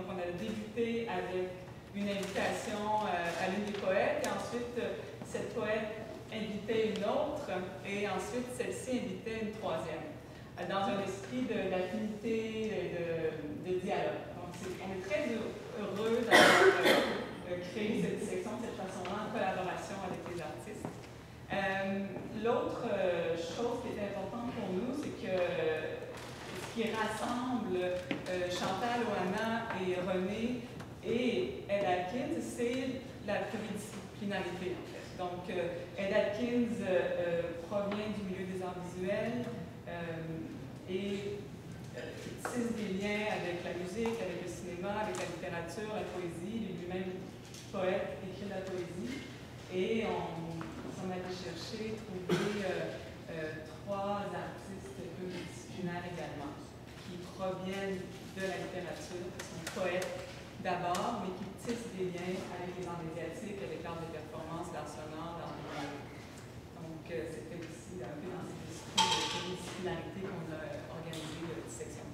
on a débuté avec une invitation à l'une des poètes, et ensuite, cette poète invitait une autre, et ensuite, celle-ci invitait une troisième, dans un esprit d'affinité et de dialogue. Donc, on est très heureux d'avoir créé cette section de cette façon-là, en collaboration avec les artistes. L'autre chose qui est importante pour nous, c'est que ce qui rassemble Chantal Oana et René et Ed Atkins, c'est la pluridisciplinarité, en fait. Donc, Ed Atkins provient du milieu des arts visuels et tisse des liens avec la musique, avec le cinéma, avec la littérature, la poésie. Il est lui-même poète, écrit de la poésie. Et on s'en allait chercher, trouver trois artistes pluridisciplinaires également, qui proviennent de la littérature, qui sont poètes d'abord, mais qui tissent des liens avec les arts médiatiques, avec l'art de performance, l'art sonore, l'art visuel. Donc, c'était aussi un peu dans cet esprit de pluridisciplinarité qu'on a organisé cette section.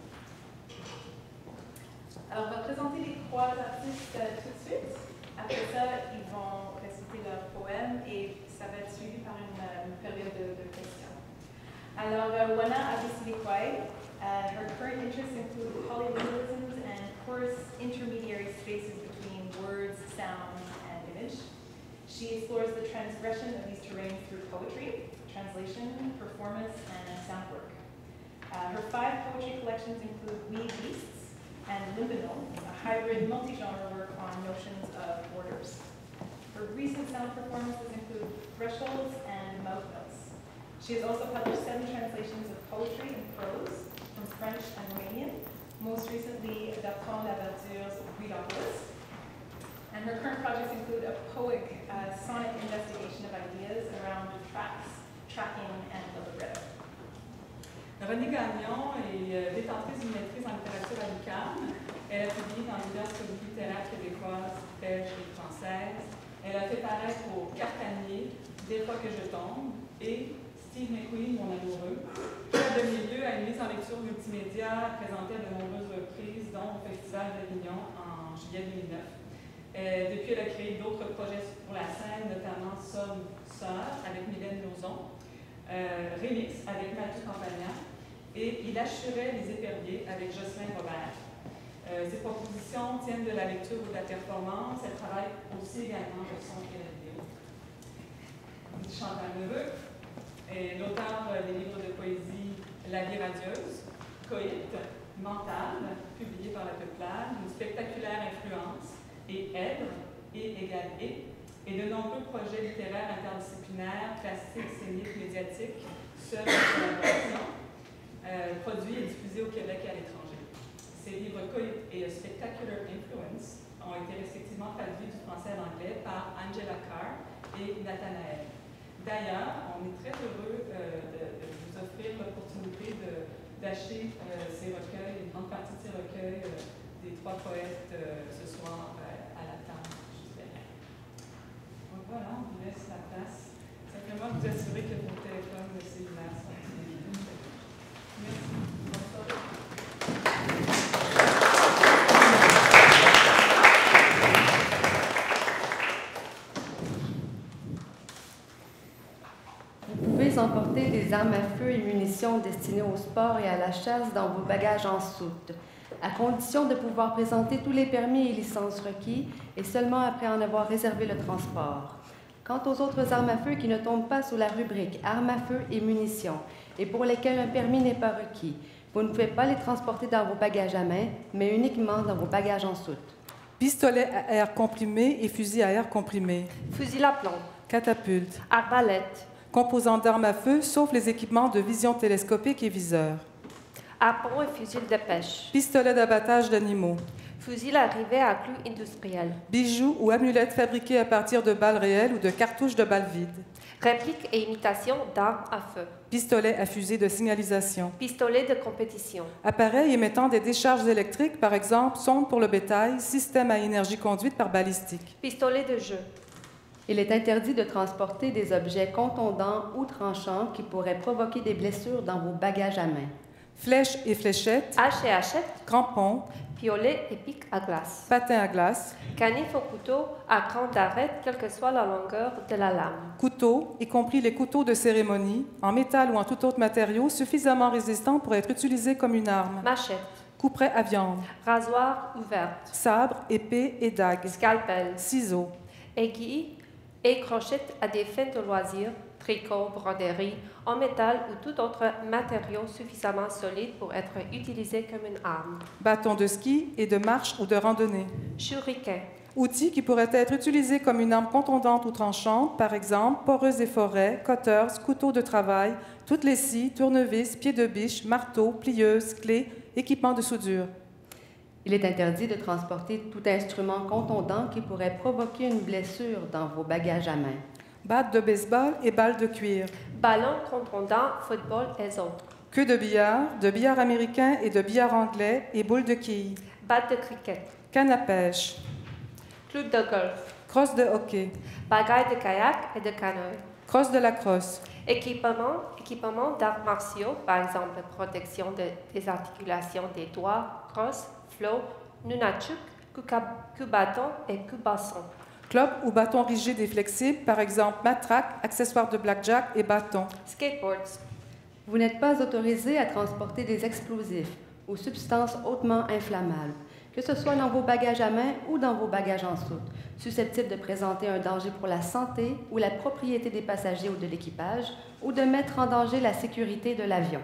Alors, on va présenter les trois artistes tout de suite. Après ça, ils vont réciter leur poème et ça va être suivi par une période de questions. Alors, Oana Abisilikwai, her current interests include polylingualisms and porous intermediary spaces between words, sound, and image. She explores the transgression of these terrains through poetry, translation, performance, and sound work. Her 5 poetry collections include We Beasts and Liminal, a hybrid multi-genre work on notions of borders. Her recent sound performances include Thresholds and Mouth Notes. She has also published 7 translations of poetry and prose from French and Romanian, most recently Adaptant d'Aventure's Readopolis. And her current projects include a poetic sonic investigation of ideas around tracks, tracking, and libretto. Renée Gagnon est détentrice d'une maîtrise en littérature à l'UQAM. Elle a publié dans diverses revues littéraires québécoises, belges et françaises. Elle a fait paraître au Cartanier, Des fois que je tombe, et Steve McQueen, Mon amoureux. Claire Demi-Lieu a une mise en lecture multimédia présentée à de nombreuses reprises, dont au Festival d'Avignon en juillet 2009. Depuis, elle a créé d'autres projets pour la scène, notamment Somme Sœur avec Mylène Lauzon, Remix avec Mathieu Campagna, et Il assurait les éperviers avec Jocelyn Robert. Ses propositions tiennent de la lecture ou de la performance. Elle travaille aussi également le son et la vidéo. Chantal Lheureux est l'auteur des livres de poésie La vie radieuse, Coït, Mental, publié par la Peuplade, Une spectaculaire influence, et Èdre, et égale et de nombreux projets littéraires interdisciplinaires, plastiques, scéniques, médiatiques, seuls en collaboration, produits et diffusés au Québec et à l'étranger. Ces livres Coït et A Spectacular Influence ont été respectivement traduits du français à l'anglais par Angela Carr et Nathanaël. D'ailleurs, on est très heureux de vous offrir l'opportunité d'acheter ces recueils, une grande partie de ces recueils des trois poètes ce soir à la table, juste derrière. Donc voilà, on vous laisse la place. Simplement vous assurer que vos téléphones cellulaires sont disponibles. Merci. Bonsoir. Vous pouvez emporter des armes à feu et munitions destinées au sport et à la chasse dans vos bagages en soute, à condition de pouvoir présenter tous les permis et licences requis, et seulement après en avoir réservé le transport. Quant aux autres armes à feu qui ne tombent pas sous la rubrique armes à feu et munitions, et pour lesquelles un permis n'est pas requis, vous ne pouvez pas les transporter dans vos bagages à main, mais uniquement dans vos bagages en soute. Pistolet à air comprimé et fusil à air comprimé. Fusil à plomb. Catapulte. Arbalète. Composants d'armes à feu, sauf les équipements de vision télescopique et viseur. Harpon et fusil de pêche. Pistolet d'abattage d'animaux. Fusil à rivet à clous industriels. Bijoux ou amulettes fabriqués à partir de balles réelles ou de cartouches de balles vides. Réplique et imitation d'armes à feu. Pistolet à fusée de signalisation. Pistolet de compétition. Appareil émettant des décharges électriques, par exemple, sonde pour le bétail, système à énergie conduite par balistique. Pistolet de jeu. Il est interdit de transporter des objets contondants ou tranchants qui pourraient provoquer des blessures dans vos bagages à main. flèche et fléchette, hache et hachette, crampon, piolet et pic à glace, patin à glace, canif au couteau à cran d'arête, quelle que soit la longueur de la lame, couteau, y compris les couteaux de cérémonie, en métal ou en tout autre matériau suffisamment résistant pour être utilisé comme une arme, machette, couperet à viande, rasoir ouverte, sabre, épée et dague, scalpel, ciseaux, aiguille et crochette à des fins de loisirs, tricot, broderie, en métal ou tout autre matériau suffisamment solide pour être utilisé comme une arme, bâton de ski et de marche ou de randonnée. shuriken, Outils qui pourraient être utilisés comme une arme contondante ou tranchante, par exemple, poreuse des forêts, cutters, couteaux de travail, toutes les scies, tournevis, pieds de biche, marteaux, plieuses, clés, équipements de soudure. Il est interdit de transporter tout instrument contondant qui pourrait provoquer une blessure dans vos bagages à main. Batte de baseball et balles de cuir. ballon contondant, football et autres, Queue de billard américain et de billard anglais et boules de quilles. batte de cricket, Canne à pêche. club de golf, Crosse de hockey. bagaille de kayak et de canoë, Crosse de la crosse. équipement d'arts martiaux, par exemple protection des articulations des doigts, crosse, flow, nunachuk, coup-bâton et coup-basson. Club ou bâton rigide et flexible, par exemple matraque, accessoires de blackjack et bâton. Skateboards, Vous n'êtes pas autorisé à transporter des explosifs ou substances hautement inflammables, que ce soit dans vos bagages à main ou dans vos bagages en soute, susceptibles de présenter un danger pour la santé ou la propriété des passagers ou de l'équipage, ou de mettre en danger la sécurité de l'avion.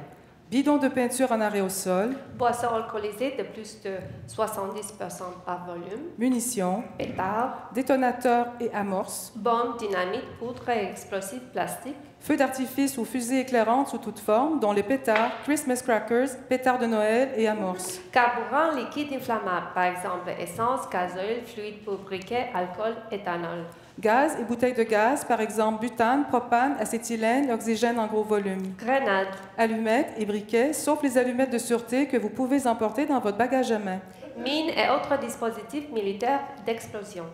Bidon de peinture en arrêt au sol. boissons alcoolisées de plus de 70% par volume, Munitions. pétards, Détonateurs et amorces. bombes, dynamite, poudre et explosifs plastiques, Feux d'artifice ou fusées éclairantes sous toute forme, dont les pétards, Christmas crackers, pétards de Noël et amorces. carburant liquide inflammable, par exemple essence, gasoil, fluide pour briquet, alcool, éthanol, Gaz et bouteilles de gaz, par exemple butane, propane, acétylène, oxygène en gros volume. grenades, Allumettes et briquets, sauf les allumettes de sûreté que vous pouvez emporter dans votre bagage à main. mines et autres dispositifs militaires d'explosion,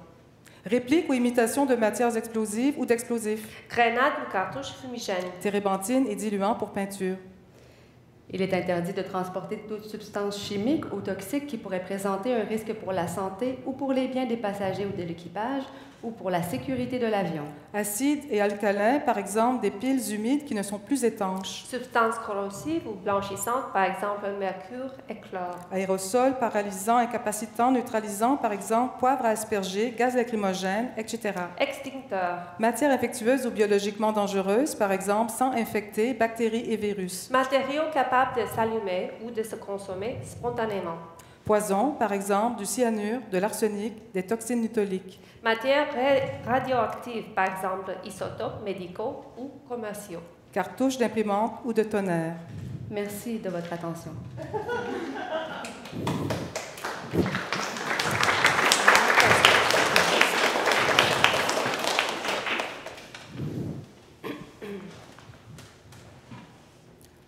Répliques ou imitations de matières explosives ou d'explosifs. grenades ou cartouches fumigènes, Térébenthine et diluant pour peinture. Il est interdit de transporter toute substance chimique ou toxique qui pourrait présenter un risque pour la santé ou pour les biens des passagers ou de l'équipage ou pour la sécurité de l'avion. Acides et alcalins, par exemple des piles humides qui ne sont plus étanches. substances corrosives ou blanchissantes, par exemple mercure et chlore, Aérosols, paralysants, incapacitants, neutralisants, par exemple poivre à asperger, gaz lacrymogène, etc. extincteurs, Matières infectieuses ou biologiquement dangereuses, par exemple sang infecté, bactéries et virus. matériaux capables de s'allumer ou de se consommer spontanément, Poison, par exemple du cyanure, de l'arsenic, des toxines nutoliques. matières radioactives, par exemple isotopes médicaux ou commerciaux. Cartouches d'imprimante ou de tonnerre. Merci de votre attention.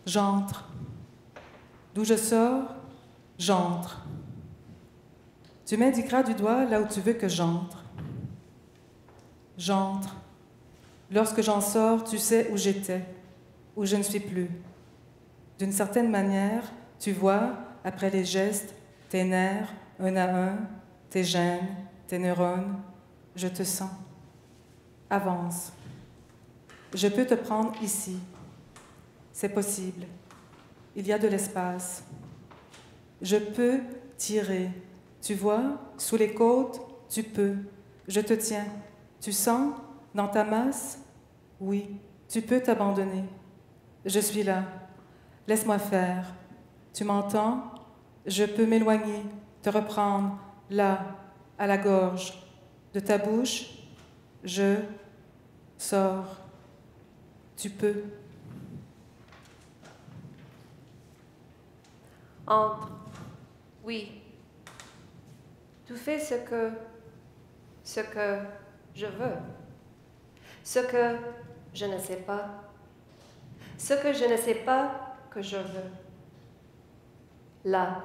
J'entre. D'où je sors, j'entre. Tu m'indiqueras du doigt là où tu veux que j'entre. J'entre. Lorsque j'en sors, tu sais où j'étais, où je ne suis plus. D'une certaine manière, tu vois, après les gestes, tes nerfs, un à un, tes gènes, tes neurones. Je te sens. Avance. Je peux te prendre ici. C'est possible. Il y a de l'espace. Je peux tirer. Tu vois, sous les côtes, tu peux. Je te tiens. Tu sens, dans ta masse? Oui, tu peux t'abandonner. Je suis là. Laisse-moi faire. Tu m'entends? Je peux m'éloigner, te reprendre, là, à la gorge. De ta bouche, je sors. Tu peux. Entre. Oui. Tu fais ce que je veux. Ce que je ne sais pas. Ce que je ne sais pas que je veux. Là,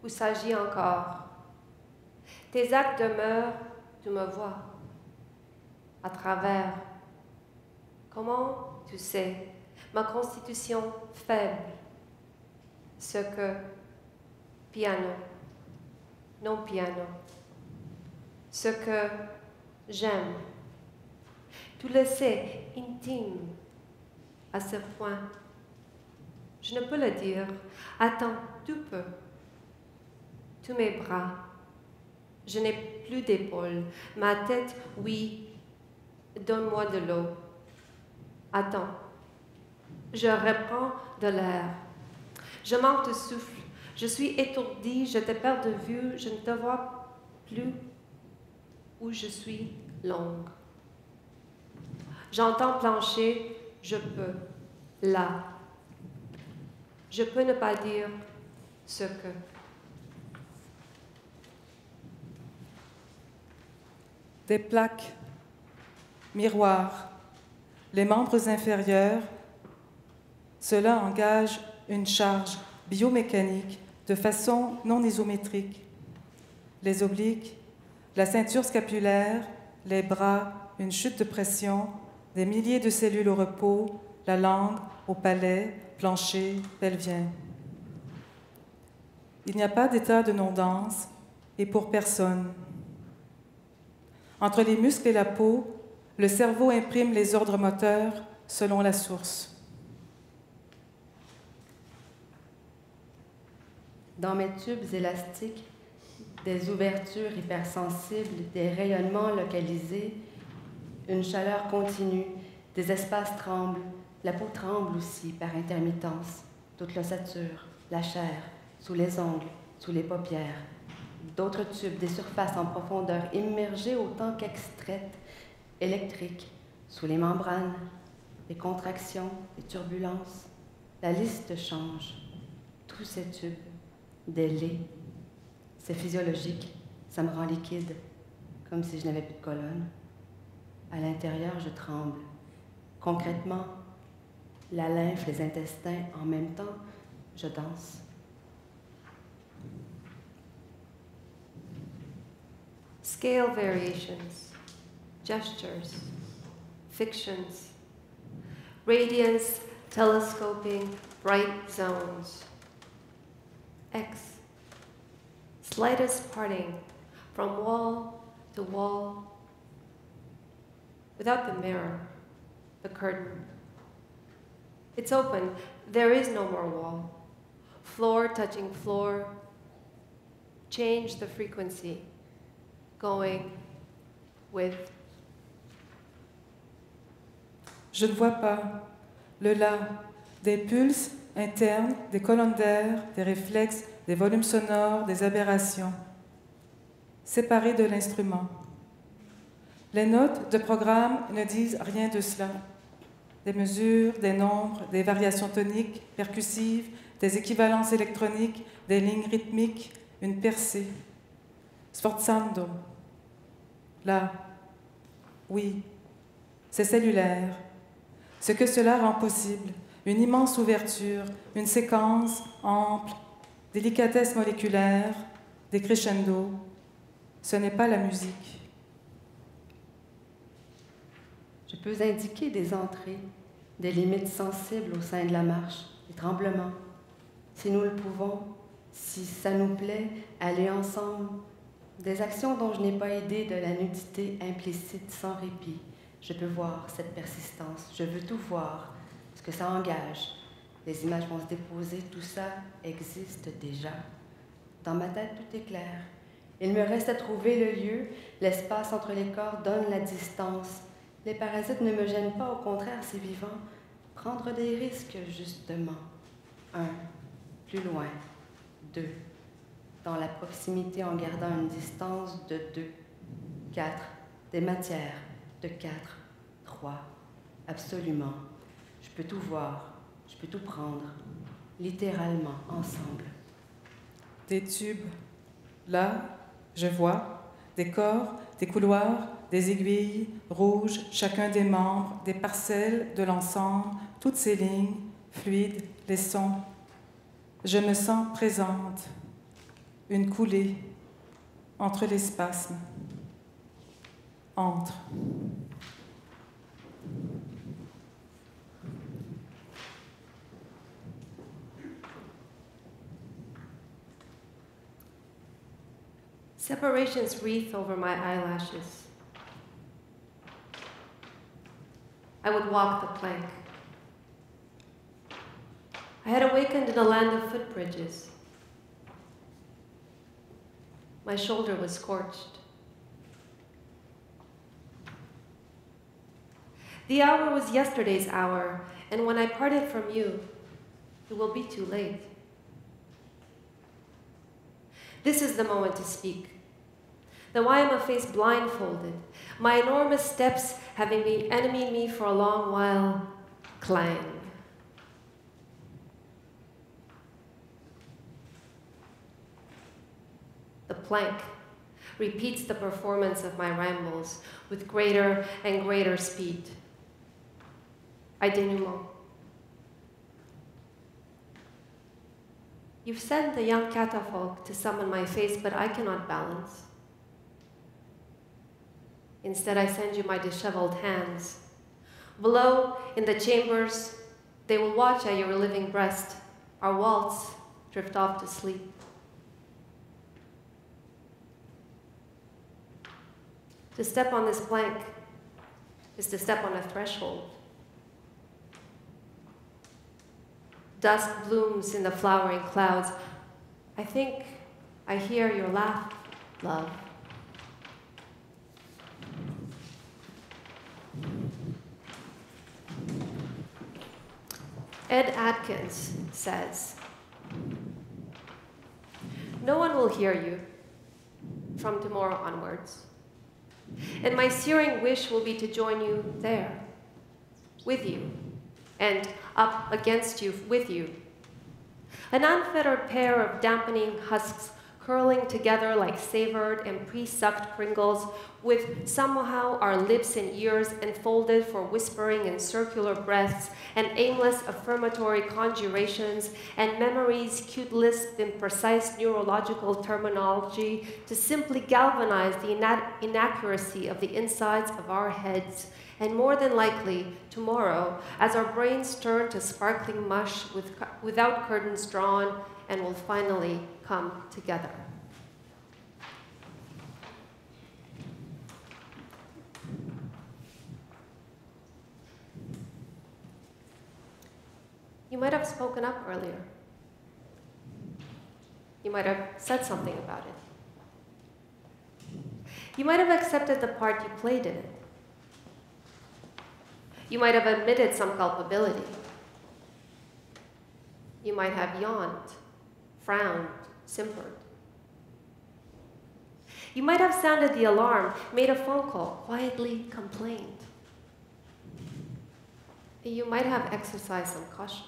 où s'agit encore. Tes actes demeurent, tu me vois. À travers. Comment tu sais, ma constitution faible. ce que piano, non piano, ce que j'aime. Tu le sais, intime, à ce point. Je ne peux le dire. Attends, tu peux. Tous mes bras. Je n'ai plus d'épaules. Ma tête, oui. Donne-moi de l'eau. Attends. Je reprends de l'air. Je manque de souffle. Je suis étourdie. Je te perds de vue. Je ne te vois plus où je suis longue. J'entends plancher. Je peux. Là. Je peux ne pas dire ce que. Des plaques, miroirs, les membres inférieurs, cela engage une charge biomécanique de façon non isométrique. Les obliques, la ceinture scapulaire, les bras, une chute de pression, des milliers de cellules au repos, la langue, au palais, plancher, pelvien. Il n'y a pas d'état de non-danse et pour personne. Entre les muscles et la peau, le cerveau imprime les ordres moteurs selon la source. Dans mes tubes élastiques, des ouvertures hypersensibles, des rayonnements localisés, une chaleur continue, des espaces tremblent, la peau tremble aussi par intermittence, toute l'ossature, la chair, sous les ongles, sous les paupières. D'autres tubes, des surfaces en profondeur immergées autant qu'extraites, électriques, sous les membranes, les contractions, les turbulences. La liste change. Tous ces tubes, des laits. C'est physiologique, ça me rend liquide, comme si je n'avais plus de colonne. À l'intérieur, je tremble. Concrètement, la lymphe, les intestins, en même temps, je danse. Scale variations, gestures, fictions, radiance, telescoping, bright zones. X, slightest parting from wall to wall. Without the mirror, the curtain. It's open, there is no more wall. Floor touching floor. Change the frequency. Going with. Je ne vois pas le là, des pulses internes, des colonnes d'air, des réflexes, des volumes sonores, des aberrations, séparés de l'instrument. Les notes de programme ne disent rien de cela. Des mesures, des nombres, des variations toniques, percussives, des équivalences électroniques, des lignes rythmiques, une percée. Sforzando. Là. Oui. C'est cellulaire. Ce que cela rend possible, une immense ouverture, une séquence ample, délicatesse moléculaire, des crescendo. Ce n'est pas la musique. Je peux indiquer des entrées, des limites sensibles au sein de la marche, des tremblements. Si nous le pouvons, si ça nous plaît, aller ensemble. Des actions dont je n'ai pas idée de la nudité implicite sans répit. Je peux voir cette persistance, je veux tout voir, ce que ça engage. Les images vont se déposer, tout ça existe déjà. Dans ma tête, tout est clair. Il me reste à trouver le lieu, l'espace entre les corps donne la distance. Les parasites ne me gênent pas, au contraire, c'est vivant. Prendre des risques, justement. 1, plus loin. 2, dans la proximité en gardant une distance de 2. 4, des matières. De 4, 3, absolument. Je peux tout voir, je peux tout prendre, littéralement, ensemble. Des tubes. Là, je vois des corps, des couloirs, des aiguilles rouges, chacun des membres, des parcelles de l'ensemble, toutes ces lignes, fluides, les sons. Je me sens présente, une coulée entre les spasmes. Entre. Separation's wreath over my eyelashes. I would walk the plank. I had awakened in a land of footbridges. My shoulder was scorched. The hour was yesterday's hour, and when I parted from you, it will be too late. This is the moment to speak. Though I am a face blindfolded, my enormous steps having been enemying me for a long while, clang. The plank repeats the performance of my rambles with greater and greater speed. Dénouement. You've sent the young catafalque to summon my face, but I cannot balance. Instead, I send you my disheveled hands. Below, in the chambers, they will watch at your living breast, our waltz drift off to sleep. To step on this plank is to step on a threshold. Dusk blooms in the flowering clouds. I think I hear your laugh, love. Ed Atkins says, "No one will hear you from tomorrow onwards, and my searing wish will be to join you there, with you, and up against you with you. An unfettered pair of dampening husks curling together like savored and pre-sucked Pringles, with somehow our lips and ears enfolded for whispering in circular breaths and aimless affirmatory conjurations, and memories cute lisped in precise neurological terminology to simply galvanize the inaccuracy of the insides of our heads. And more than likely, tomorrow, as our brains turn to sparkling mush without curtains drawn, and will finally come together." You might have spoken up earlier. You might have said something about it. You might have accepted the part you played in it. You might have admitted some culpability. You might have yawned, frowned, simpered. You might have sounded the alarm, made a phone call, quietly complained. You might have exercised some caution.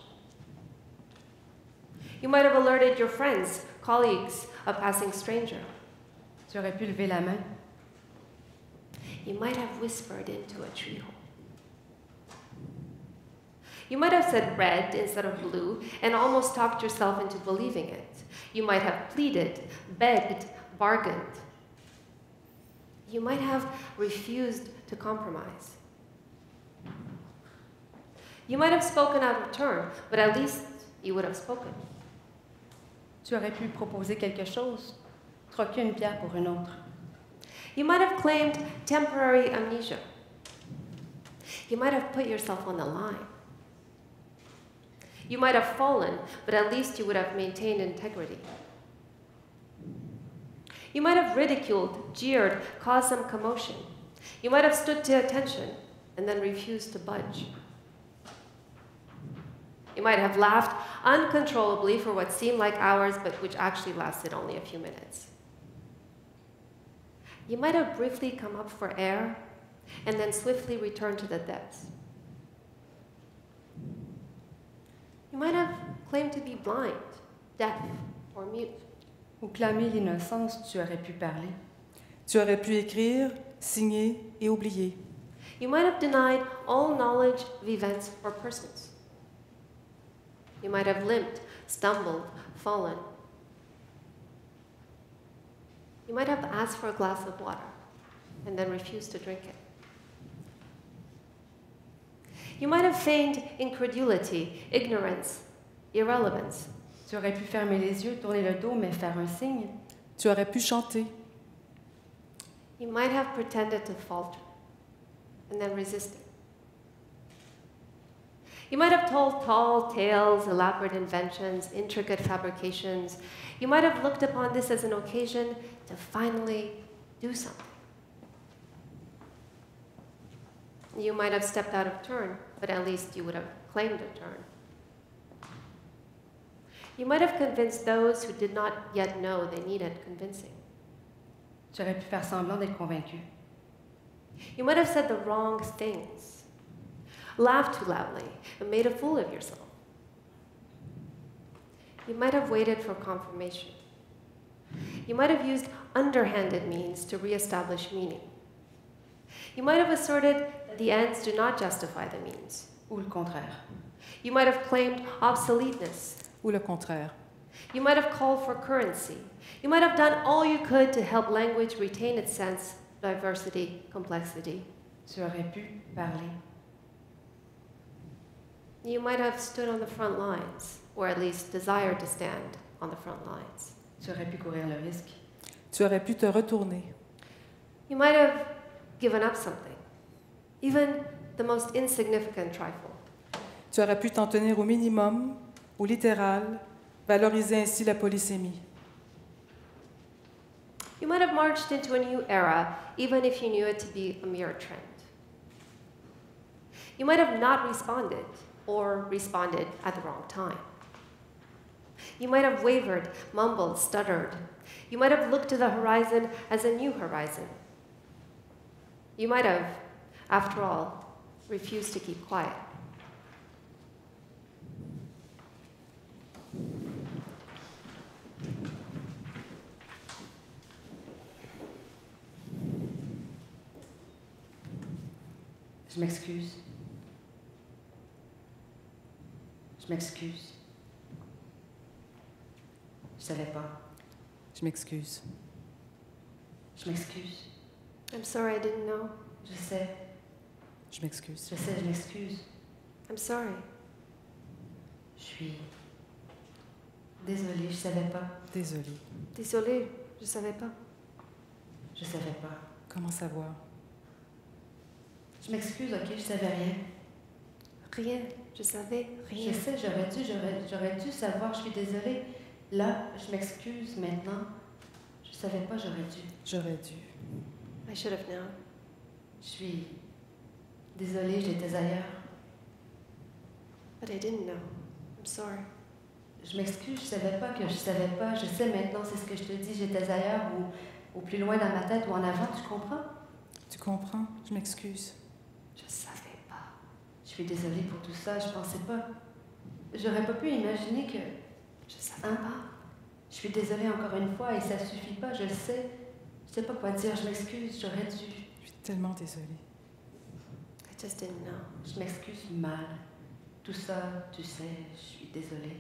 You might have alerted your friends, colleagues, a passing stranger. Tu aurais pu lever la main. You might have whispered into a tree hole. You might have said red instead of blue and almost talked yourself into believing it. You might have pleaded, begged, bargained. You might have refused to compromise. You might have spoken out of turn, but at least you would have spoken. Tu aurais pu proposer quelque chose, troquer une pierre pour une autre. You might have claimed temporary amnesia. You might have put yourself on the line. You might have fallen, but at least you would have maintained integrity. You might have ridiculed, jeered, caused some commotion. You might have stood to attention and then refused to budge. You might have laughed uncontrollably for what seemed like hours, but which actually lasted only a few minutes. You might have briefly come up for air and then swiftly returned to the depths. You might have claimed to be blind, deaf, or mute. Ou clamer l'innocence, tu aurais pu parler. Tu aurais pu écrire, signer et oublier. You might have denied all knowledge of events or persons. You might have limped, stumbled, fallen. You might have asked for a glass of water and then refused to drink it. You might have feigned incredulity, ignorance, irrelevance. Tu aurais pu fermer les yeux, tourner le dos, mais faire un signe. Tu aurais pu chanter, You might have pretended to falter and then resisted. You might have told tall tales, elaborate inventions, intricate fabrications. You might have looked upon this as an occasion to finally do something. You might have stepped out of turn, but at least you would have claimed a turn. You might have convinced those who did not yet know they needed convincing. J'aurais pu faire semblant d'être convaincu. You might have said the wrong things, laughed too loudly, and made a fool of yourself. You might have waited for confirmation. You might have used underhanded means to reestablish meaning. You might have asserted that the ends do not justify the means. Ou le contraire. You might have claimed obsoleteness. Ou le contraire. You might have called for currency. You might have done all you could to help language retain its sense, diversity, complexity. Tu aurais pu parler. You might have stood on the front lines, or at least desired to stand on the front lines. Tu aurais pu courir le risque. Tu aurais pu te retourner. You might have given up something, even the most insignificant trifle. Tu aurais pu t'en tenir au minimum, au littéral, valoriser ainsi la polysémie. You might have marched into a new era, even if you knew it to be a mere trend. You might have not responded, or responded at the wrong time. You might have wavered, mumbled, stuttered. You might have looked to the horizon as a new horizon. You might have, after all, refused to keep quiet. Je m'excuse. Je m'excuse. Je savais pas. Je m'excuse. Je m'excuse. I'm sorry I didn't know. Je sais. Je m'excuse. Je sais, je m'excuse. I'm sorry. Je suis désolée, je savais pas. Désolée. Désolée, je savais pas. Je savais pas. Comment savoir? Je m'excuse, ok, je savais rien. Rien, je savais rien. Je sais, j'aurais dû savoir, je suis désolée. Là, je m'excuse maintenant. Je savais pas, j'aurais dû. J'aurais dû. I should have known. Je suis désolée, j'étais ailleurs. But I didn't know. I'm sorry. Je m'excuse, je savais pas que je savais pas. Je sais maintenant, c'est ce que je te dis, j'étais ailleurs ou plus loin dans ma tête ou en avant, tu comprends? Tu comprends? Je m'excuse. Je savais pas. Je suis désolée pour tout ça, je pensais pas. J'aurais pas pu imaginer que... Je savais Hein? pas. Je suis désolée encore une fois et ça suffit pas, je le sais. Je sais pas quoi dire, je m'excuse, j'aurais dû. Je suis tellement désolée. I just didn't know. Je m'excuse mal. Tout ça, tu sais, je suis désolée.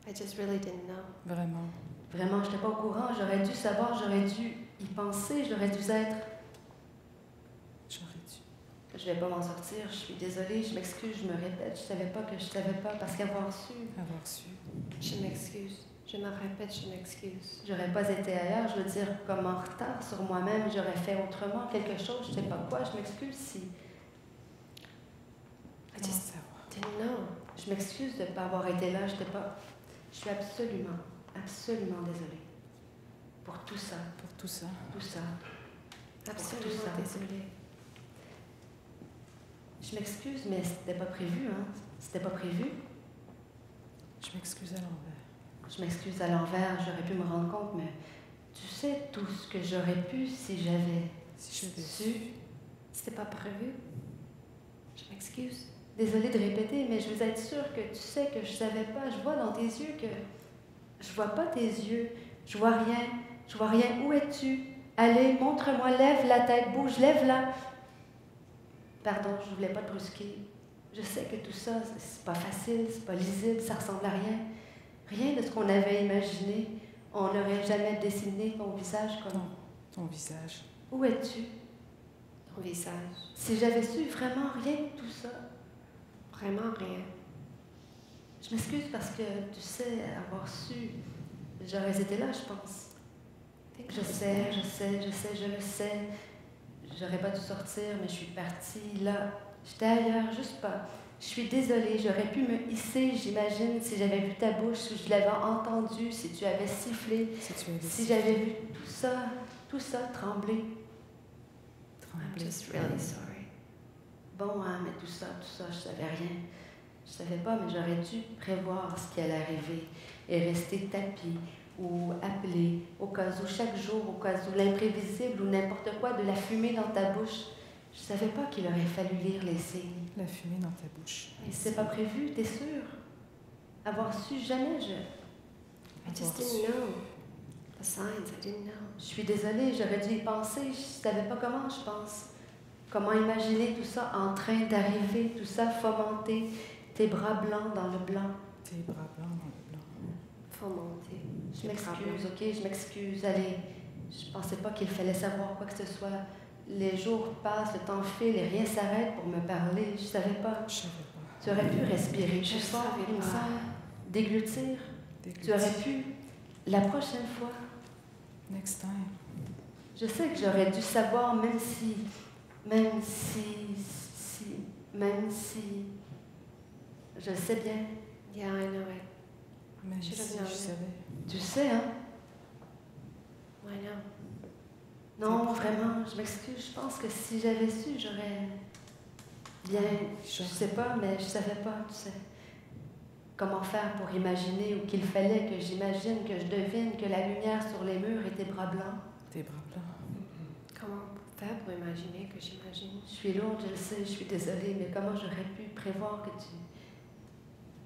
I just really didn't know. Vraiment. Vraiment, je n'étais pas au courant, j'aurais dû savoir, j'aurais dû y penser, j'aurais dû être. J'aurais dû. Je vais pas m'en sortir, je suis désolée, je m'excuse, je me répète, je savais pas que je savais pas, parce qu'avoir su, Avoir su. Je m'excuse. Je me répète, je m'excuse. j'aurais pas été ailleurs, je veux dire, comme en retard sur moi-même, j'aurais fait autrement, quelque chose, je sais pas quoi, je m'excuse si. I Comment just savoir? didn't know. Je m'excuse de ne pas avoir été là, j'étais pas. Je suis absolument, absolument désolée. Pour tout ça, Pour tout ça. tout ça. Absolument ça. désolée. Je m'excuse, mais c'était pas prévu, hein. C'était pas prévu. Je m'excuse à l'envers. Je m'excuse à l'envers, j'aurais pu me rendre compte, mais tu sais tout ce que j'aurais pu si j'avais Si j'avais su. C'était pas prévu. Je m'excuse. Désolée de répéter, mais je veux être sûre que tu sais que je savais pas. Je vois dans tes yeux que je vois pas tes yeux. Je vois rien. Je vois rien. Où es-tu? Allez, montre-moi, lève la tête, bouge, lève-la. Pardon, je voulais pas te brusquer. Je sais que tout ça, c'est pas facile, c'est pas lisible, ça ressemble à rien. Rien de ce qu'on avait imaginé. On n'aurait jamais dessiné ton visage comme... Ton visage. Où es-tu? Ton visage. Si j'avais su vraiment rien de tout ça, Vraiment rien. je m'excuse parce que, tu sais, avoir su, j'aurais été là, je pense. think Je sais, je le sais. J'aurais pas dû sortir, mais je suis partie. Là, j'étais ailleurs, juste pas. Je suis désolée, j'aurais pu me hisser, j'imagine, si j'avais vu ta bouche, si je l'avais entendu, si tu avais sifflé, si j'avais vu tout ça trembler. I'm just really sorry. Bon, hein, mais tout ça, je savais rien. Je savais pas, mais j'aurais dû prévoir ce qui allait arriver et rester tapis ou appeler au cas où, chaque jour, au cas où l'imprévisible ou n'importe quoi, de la fumée dans ta bouche. Je savais pas qu'il aurait fallu lire les signes. La fumée dans ta bouche. Et c'est pas prévu, t'es sûre? Avoir su, jamais I just didn't know. The signs, I didn't know. Je suis désolée, j'aurais dû y penser, je savais pas comment, je pense. Comment imaginer tout ça en train d'arriver, tout ça fomenté, tes bras blancs dans le blanc. Tes bras blancs dans le blanc. Fomenté. Je m'excuse, ok, je m'excuse, allez. Je pensais pas qu'il fallait savoir quoi que ce soit. Les jours passent, le temps file et rien s'arrête pour me parler. Je savais pas. Je savais pas. Tu aurais pu respirer Je plus fort, savais il me pas. semble. Déglutir. Déglutir. Tu aurais pu. La prochaine fois. Next time. Je sais que j'aurais dû savoir, même si. Je le sais bien. Yeah, I know it. Mais Should have si known. je savais. Tu sais, hein? I know. Non, vraiment, je m'excuse. Je pense que si j'avais su, j'aurais. Bien, je sais pas, mais je savais pas, tu sais. Comment faire pour imaginer, ou qu'il fallait que j'imagine, que je devine que la lumière sur les murs était bras blancs. Tes bras blancs. Comment faire pour imaginer que j'imagine? Je suis lourde, je le sais, je suis désolée, mais comment j'aurais pu prévoir que tu.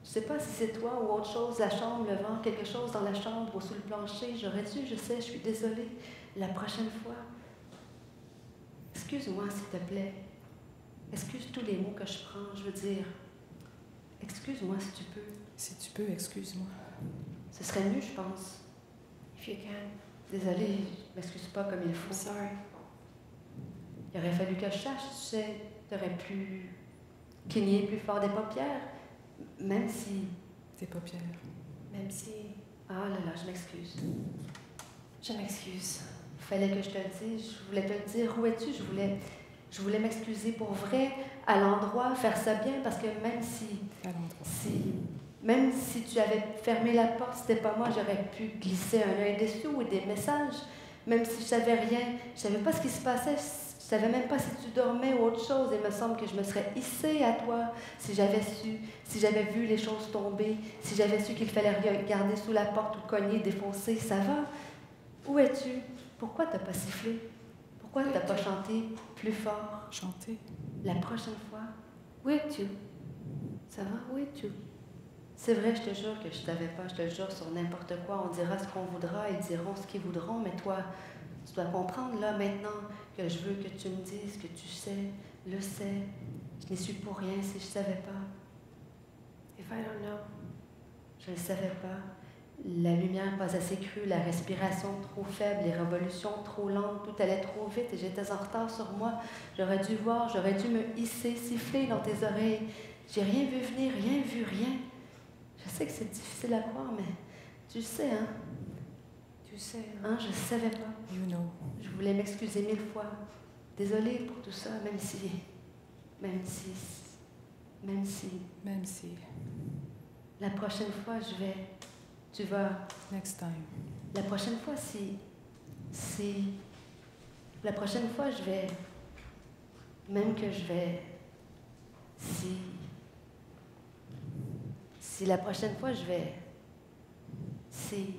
Je sais pas si c'est toi ou autre chose, la chambre, le vent, quelque chose dans la chambre ou sous le plancher. J'aurais dû, je sais, je suis désolée. La prochaine fois. Excuse-moi, s'il te plaît. Excuse tous les mots que je prends, je veux dire. Excuse-moi si tu peux. Si tu peux, excuse-moi. Ce serait mieux, je pense. If you can. Désolée, je m'excuse pas comme il I'm faut. sorry. Il aurait fallu que je sache, tu sais. T'aurais pu cligner plus fort des paupières. Même si. Tes paupières. Même si. Ah là là, je m'excuse. Je m'excuse. Il fallait que je te le dise. Je voulais te le dire. Où es-tu? Je voulais m'excuser pour vrai, à l'endroit, faire ça bien, parce que même même si tu avais fermé la porte, c'était pas moi, j'aurais pu glisser un œil dessous ou des messages. Même si je savais rien, je savais pas ce qui se passait, je savais même pas si tu dormais ou autre chose. Il me semble que je me serais hissée à toi si j'avais su, si j'avais vu les choses tomber, si j'avais su qu'il fallait regarder sous la porte ou cogner, défoncer. Ça va? Où es-tu? Pourquoi t'as pas sifflé? Pourquoi t'as pas chanté plus fort? Chanter. La prochaine fois? Où es-tu? Ça va? Où es-tu? C'est vrai, je te jure que je savais pas, je te jure sur n'importe quoi. On dira ce qu'on voudra, ils diront ce qu'ils voudront, mais toi, tu dois comprendre là maintenant que je veux que tu me dises que tu sais, le sais. Je n'y suis pour rien si je savais pas. If I don't know. Je ne savais pas. La lumière pas assez crue, la respiration trop faible, les révolutions trop lentes, tout allait trop vite et j'étais en retard sur moi. J'aurais dû voir, j'aurais dû me hisser, siffler dans tes oreilles. J'ai rien vu venir, rien vu, rien. Je sais que c'est difficile à croire, mais tu sais, hein? Tu sais. Hein, je savais pas. You know. Je voulais m'excuser 1000 fois. Désolée pour tout ça, même si. La prochaine fois, je vais. Tu vas. Next time. La prochaine fois, La prochaine fois, je vais. Même que je vais. Si la prochaine fois, je vais. Si.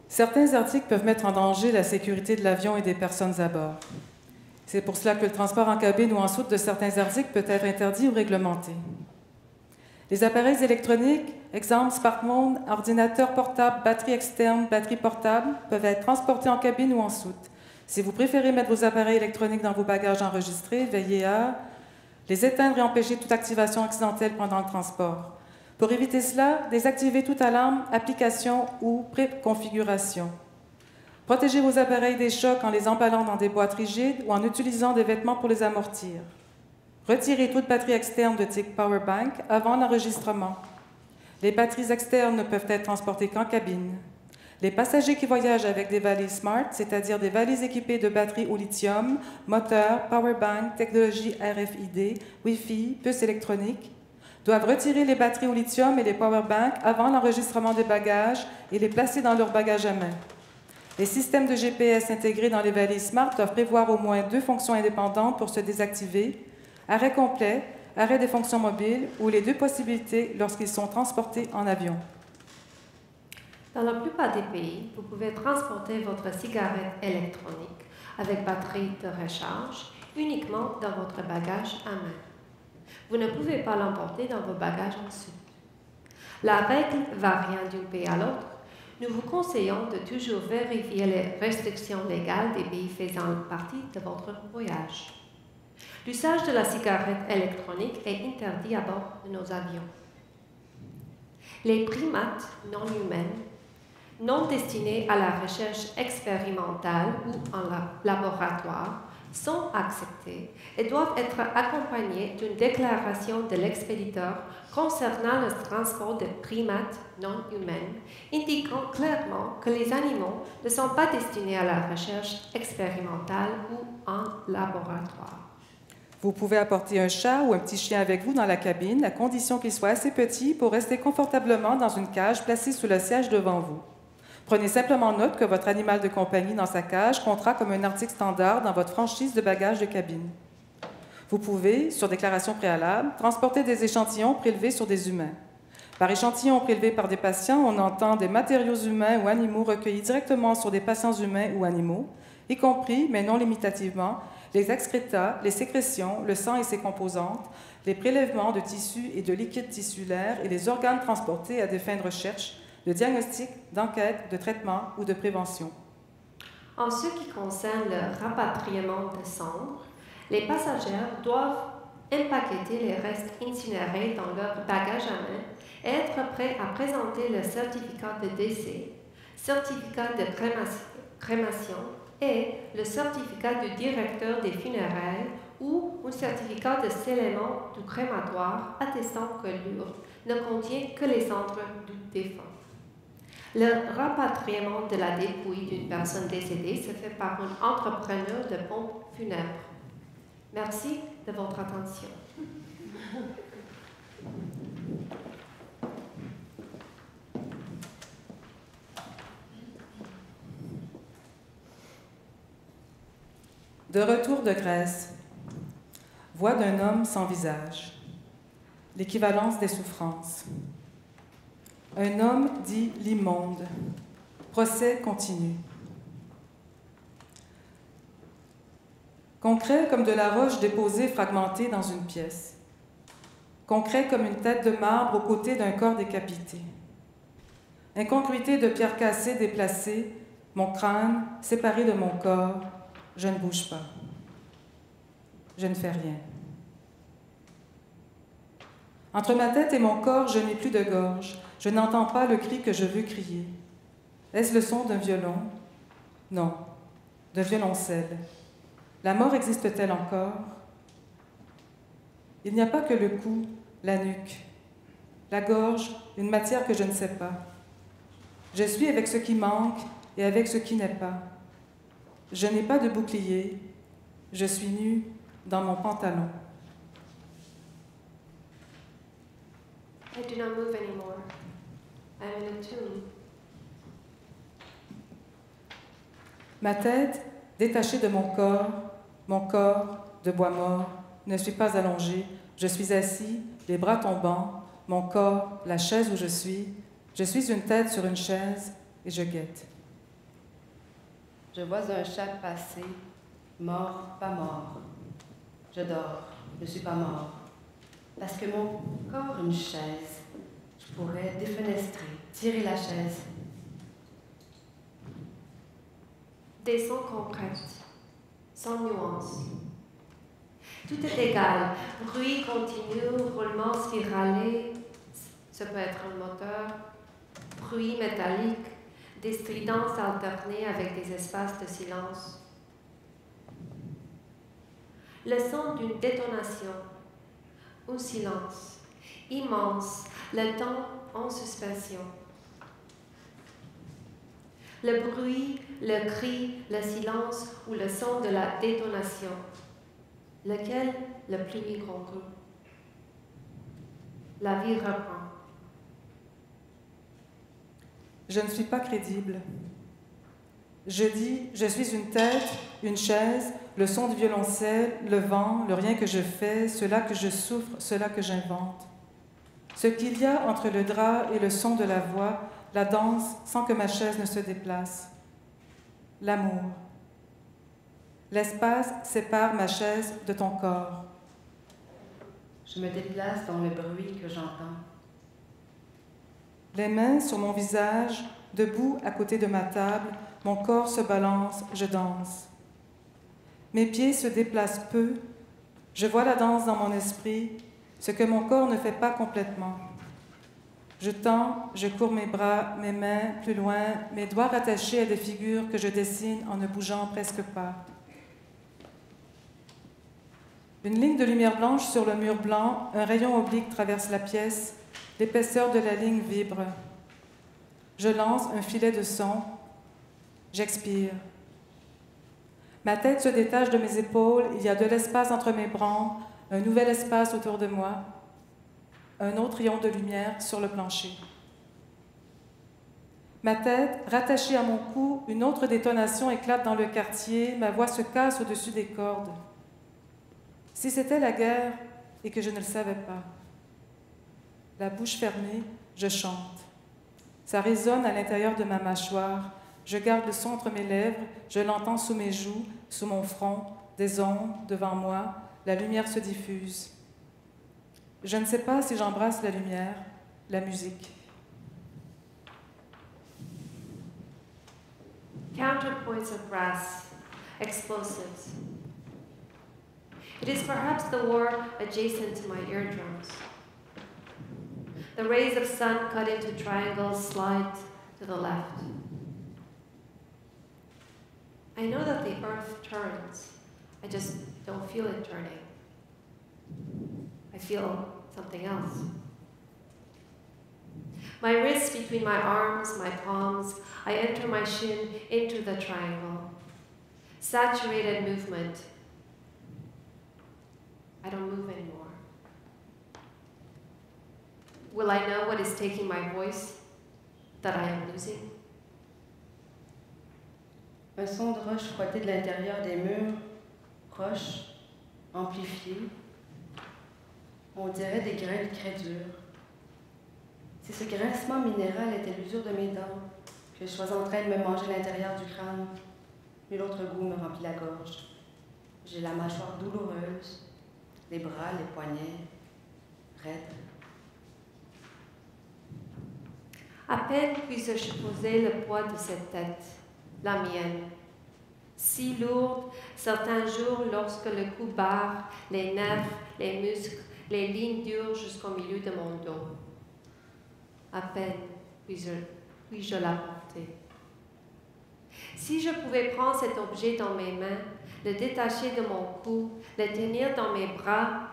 Certains articles peuvent mettre en danger la sécurité de l'avion et des personnes à bord. C'est pour cela que le transport en cabine ou en soute de certains articles peut être interdit ou réglementé. Les appareils électroniques, exemple smartphone, ordinateur portable, batterie externe, batterie portable, peuvent être transportés en cabine ou en soute. Si vous préférez mettre vos appareils électroniques dans vos bagages enregistrés, veillez à les éteindre et empêcher toute activation accidentelle pendant le transport. Pour éviter cela, désactivez toute alarme, application ou préconfiguration. Protégez vos appareils des chocs en les emballant dans des boîtes rigides ou en utilisant des vêtements pour les amortir. Retirez toute batterie externe de type Powerbank avant l'enregistrement. Les batteries externes ne peuvent être transportées qu'en cabine. Les passagers qui voyagent avec des valises Smart, c'est-à-dire des valises équipées de batteries au lithium, moteurs, powerbank, technologie RFID, Wi-Fi, puces électroniques, doivent retirer les batteries au lithium et les powerbanks avant l'enregistrement des bagages et les placer dans leur bagage à main. Les systèmes de GPS intégrés dans les valises Smart doivent prévoir au moins 2 fonctions indépendantes pour se désactiver, arrêt complet, arrêt des fonctions mobiles ou les 2 possibilités lorsqu'ils sont transportés en avion. Dans la plupart des pays, vous pouvez transporter votre cigarette électronique avec batterie de recharge uniquement dans votre bagage à main. Vous ne pouvez pas l'emporter dans vos bagages ensuite. La règle variant d'un pays à l'autre, nous vous conseillons de toujours vérifier les restrictions légales des pays faisant partie de votre voyage. L'usage de la cigarette électronique est interdit à bord de nos avions. Les primates non humains non destinés à la recherche expérimentale ou en laboratoire sont acceptés et doivent être accompagnés d'une déclaration de l'expéditeur concernant le transport de primates non humains, indiquant clairement que les animaux ne sont pas destinés à la recherche expérimentale ou en laboratoire. Vous pouvez apporter un chat ou un petit chien avec vous dans la cabine, à condition qu'il soit assez petit pour rester confortablement dans une cage placée sous le siège devant vous. Prenez simplement note que votre animal de compagnie dans sa cage comptera comme un article standard dans votre franchise de bagages de cabine. Vous pouvez, sur déclaration préalable, transporter des échantillons prélevés sur des humains. Par échantillons prélevés par des patients, on entend des matériaux humains ou animaux recueillis directement sur des patients humains ou animaux, y compris, mais non limitativement, les excrétas, les sécrétions, le sang et ses composantes, les prélèvements de tissus et de liquides tissulaires et les organes transportés à des fins de recherche, de diagnostic, d'enquête, de traitement ou de prévention. En ce qui concerne le rapatriement de cendres, les passagers doivent empaqueter les restes incinérés dans leur bagage à main et être prêts à présenter le certificat de décès, certificat de crémation et le certificat du directeur des funérailles ou un certificat de scellement du crématoire attestant que l'urne ne contient que les cendres du défunt. Le rapatriement de la dépouille d'une personne décédée se fait par un entrepreneur de pompes funèbres. Merci de votre attention. De retour de Grèce. Voix d'un homme sans visage. L'équivalence des souffrances. Un homme dit l'immonde. Procès continu. Concret comme de la roche déposée fragmentée dans une pièce. Concret comme une tête de marbre aux côtés d'un corps décapité. Incongruité de pierres cassées déplacées, mon crâne séparé de mon corps, je ne bouge pas. Je ne fais rien. Entre ma tête et mon corps, je n'ai plus de gorge. Je n'entends pas le cri que je veux crier. Est-ce le son d'un violon? Non, d'un violoncelle. La mort existe-t-elle encore? Il n'y a pas que le cou, la nuque, la gorge, une matière que je ne sais pas. Je suis avec ce qui manque et avec ce qui n'est pas. Je n'ai pas de bouclier. Je suis nue dans mon pantalon. I do not move anymore. I am in a tomb. Ma tête, détachée de mon corps de bois mort, ne suis pas allongé. Je suis assis, les bras tombants, mon corps, la chaise où je suis une tête sur une chaise et je guette. Je vois un chat passer, mort, pas mort. Je dors, je ne suis pas mort. Parce que mon corps, une chaise, je pourrais défenestrer, tirer la chaise. Des sons concrètes, sans nuance. Tout est égal. Bruit continu, roulement Ça peut être un moteur, bruit métallique, des stridences alternées avec des espaces de silence. Le son d'une détonation, un silence immense, le temps en suspension. Le bruit, le cri, le silence ou le son de la détonation. Lequel le plus incongru? La vie reprend. Je ne suis pas crédible. Je dis, je suis une tête, une chaise, le son du violoncelle, le vent, le rien que je fais, cela que je souffre, cela que j'invente. Ce qu'il y a entre le drap et le son de la voix, la danse sans que ma chaise ne se déplace. L'amour. L'espace sépare ma chaise de ton corps. Je me déplace dans le bruit que j'entends. Les mains sur mon visage, debout à côté de ma table, mon corps se balance, je danse. Mes pieds se déplacent peu, je vois la danse dans mon esprit, ce que mon corps ne fait pas complètement. Je tends, je cours mes bras, mes mains plus loin, mes doigts rattachés à des figures que je dessine en ne bougeant presque pas. Une ligne de lumière blanche sur le mur blanc, un rayon oblique traverse la pièce, l'épaisseur de la ligne vibre. Je lance un filet de son, j'expire. Ma tête se détache de mes épaules, il y a de l'espace entre mes bras, un nouvel espace autour de moi, un autre rayon de lumière sur le plancher. Ma tête, rattachée à mon cou, une autre détonation éclate dans le quartier, ma voix se casse au-dessus des cordes. Si c'était la guerre et que je ne le savais pas. La bouche fermée, je chante. Ça résonne à l'intérieur de ma mâchoire. Je garde le son entre mes lèvres, je l'entends sous mes joues, sous mon front, des ondes devant moi, la lumière se diffuse. Je ne sais pas si j'embrasse la lumière, la musique. Counterpoints of brass, explosives. It is perhaps the war adjacent to my eardrums. The rays of sun cut into triangles slide to the left. I know that the earth turns. I just don't feel it turning. I feel something else. My wrists between my arms, my palms, I enter my shin into the triangle. Saturated movement. I don't move anymore. Will I know what is taking my voice that I am losing? Un son de roche frottée de l'intérieur des murs, proche, amplifié. On dirait des grains de craie dure. Si ce grincement minéral était l'usure de mes dents, que je sois en train de me manger l'intérieur du crâne, nul autre goût me remplit la gorge. J'ai la mâchoire douloureuse, les bras, les poignets, raides. À peine puis-je poser le poids de cette tête, la mienne, si lourde certains jours lorsque le cou barre, les nerfs, les muscles, les lignes dures jusqu'au milieu de mon dos. À peine puis-je la porter. Si je pouvais prendre cet objet dans mes mains, le détacher de mon cou, le tenir dans mes bras,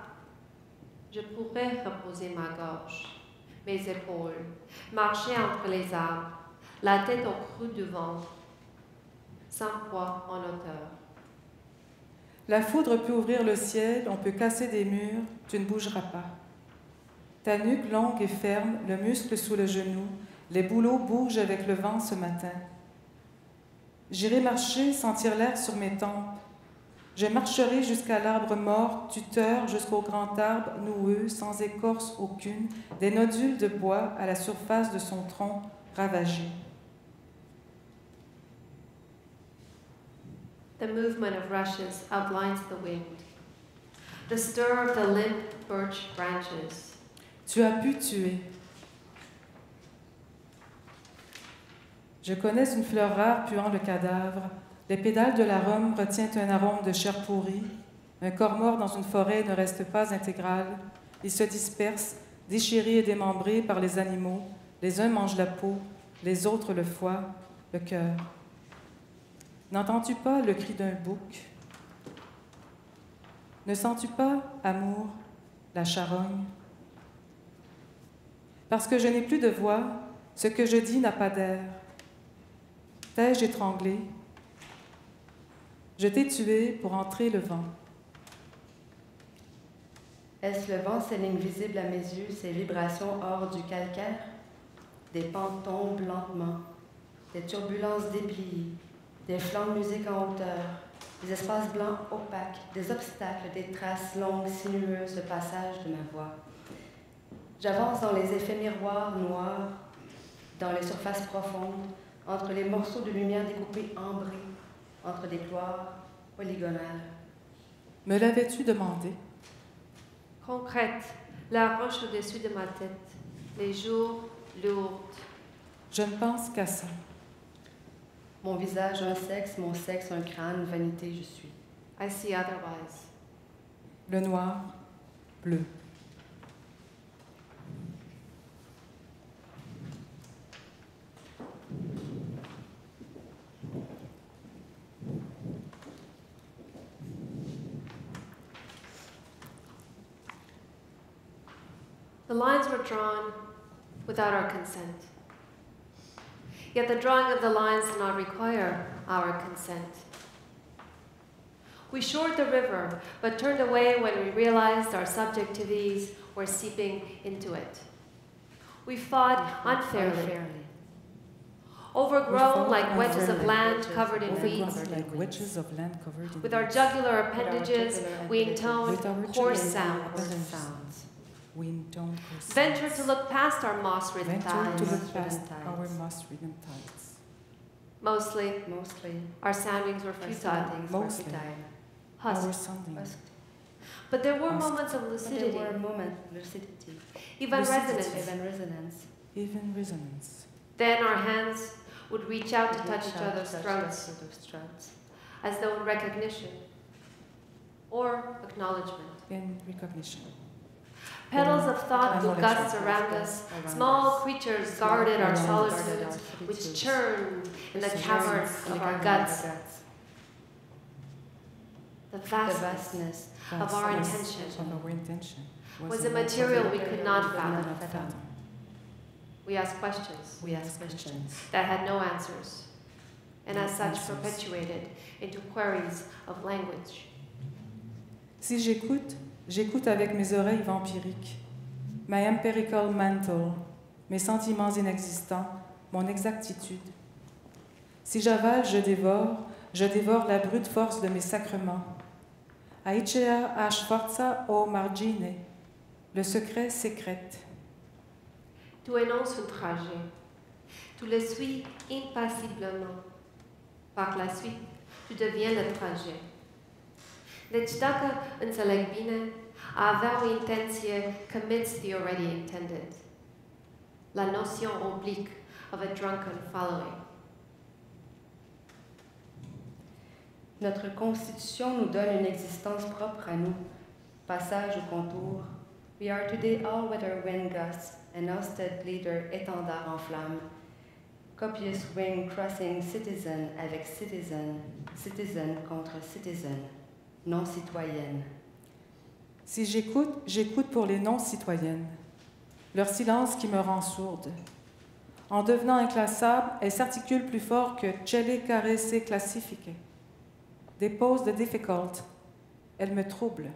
je pourrais reposer ma gorge, mes épaules, marcher entre les arbres, la tête au creux du ventre, sans poids en hauteur. La foudre peut ouvrir le ciel, on peut casser des murs, tu ne bougeras pas. Ta nuque longue et ferme, le muscle sous le genou, les bouleaux bougent avec le vent ce matin. J'irai marcher, sentir l'air sur mes tempes. Je marcherai jusqu'à l'arbre mort, tuteur jusqu'au grand arbre noueux, sans écorce aucune, des nodules de bois à la surface de son tronc ravagé. The movement of rushes outlines the wind. The stir of the limp birch branches. Tu as pu tuer. Je connais une fleur rare puant le cadavre. Les pédales de l'arôme retiennent un arôme de chair pourrie. Un corps mort dans une forêt ne reste pas intégral. Il se disperse, déchirés et démembrés par les animaux, les uns mangent la peau, les autres le foie, le cœur. N'entends-tu pas le cri d'un bouc? Ne sens-tu pas, amour, la charogne? Parce que je n'ai plus de voix, ce que je dis n'a pas d'air. T'ai-je étranglé? Je t'ai tué pour entrer le vent. Est-ce le vent, ces lignes visibles à mes yeux, ces vibrations hors du calcaire? Des pentes tombent lentement, des turbulences dépliées, des flancs de musique en hauteur, des espaces blancs opaques, des obstacles, des traces longues, sinueuses, le passage de ma voix. J'avance dans les effets miroirs noirs, dans les surfaces profondes, entre les morceaux de lumière découpés ambrés, entre des gloires polygonales. Me l'avais-tu demandé? Concrète, la roche au-dessus de ma tête, les jours lourds. Je ne pense qu'à ça. Mon visage, un sexe, mon sexe, un crâne, vanité, je suis. I see otherwise. Le noir, bleu. The lines were drawn without our consent. Yet the drawing of the lines did not require our consent. We shored the river, but turned away when we realized our subjectivities were seeping into it. We fought unfairly, overgrown like wedges of land covered in weeds. With our jugular appendages, we intoned hoarse sounds. We intoned hoarse Ventured sounds. to look past our moss-ridden Ventured to thighs. look past our moss-ridden thighs. Mostly, Mostly, our soundings were our futile, soundings were Mostly. futile. Our husked. sounding. Husked. But there were Husked. moments of But there lucidity, were moments of lucidity, even Lucidity. resonance. even resonance. Even resonance. Then our hands would reach out to touch Reach each out, other's touch throats, each other's throats. as though in recognition or acknowledgement. In recognition. Petals of thought blew Acknowledgement. gusts around us. Around Small us. creatures Small guarded our creatures guarded our solitudes, which solitudes, churned in the which caverns churns in of the our caverns guts. The The vastness vastness of our Vastness intention of our intention was a material we could not fathom. fathom. We asked questions We ask questions that had no answers, and as such Answers. perpetuated into queries of language. Si j'écoute, j'écoute avec mes oreilles vampiriques, my empirical mantle, mes sentiments inexistants, mon exactitude. Si j'avale, je dévore la brute force de mes sacrements. Aicea a sforza o margine, le secret sécrète. Tu énonces un trajet, tu le suis impassiblement. Par la suite, tu deviens le trajet. Deci dacă înțeleg bine, a avea o intenție commits the already intended. La notion oblique of a drunken following. Notre Constitution nous donne une existence propre à nous, passage au contour. We are today all-weather wind gusts, an ousted leader, étendard en flammes. Copious wing crossing citizen avec citizen, citizen contre citizen, non citoyenne. Si j'écoute, j'écoute pour les non-citoyennes. Leur silence qui me rend sourde. En devenant inclassable, elles s'articulent plus fort que celle caresse classifique. Des poses de difficult, elles me troublent.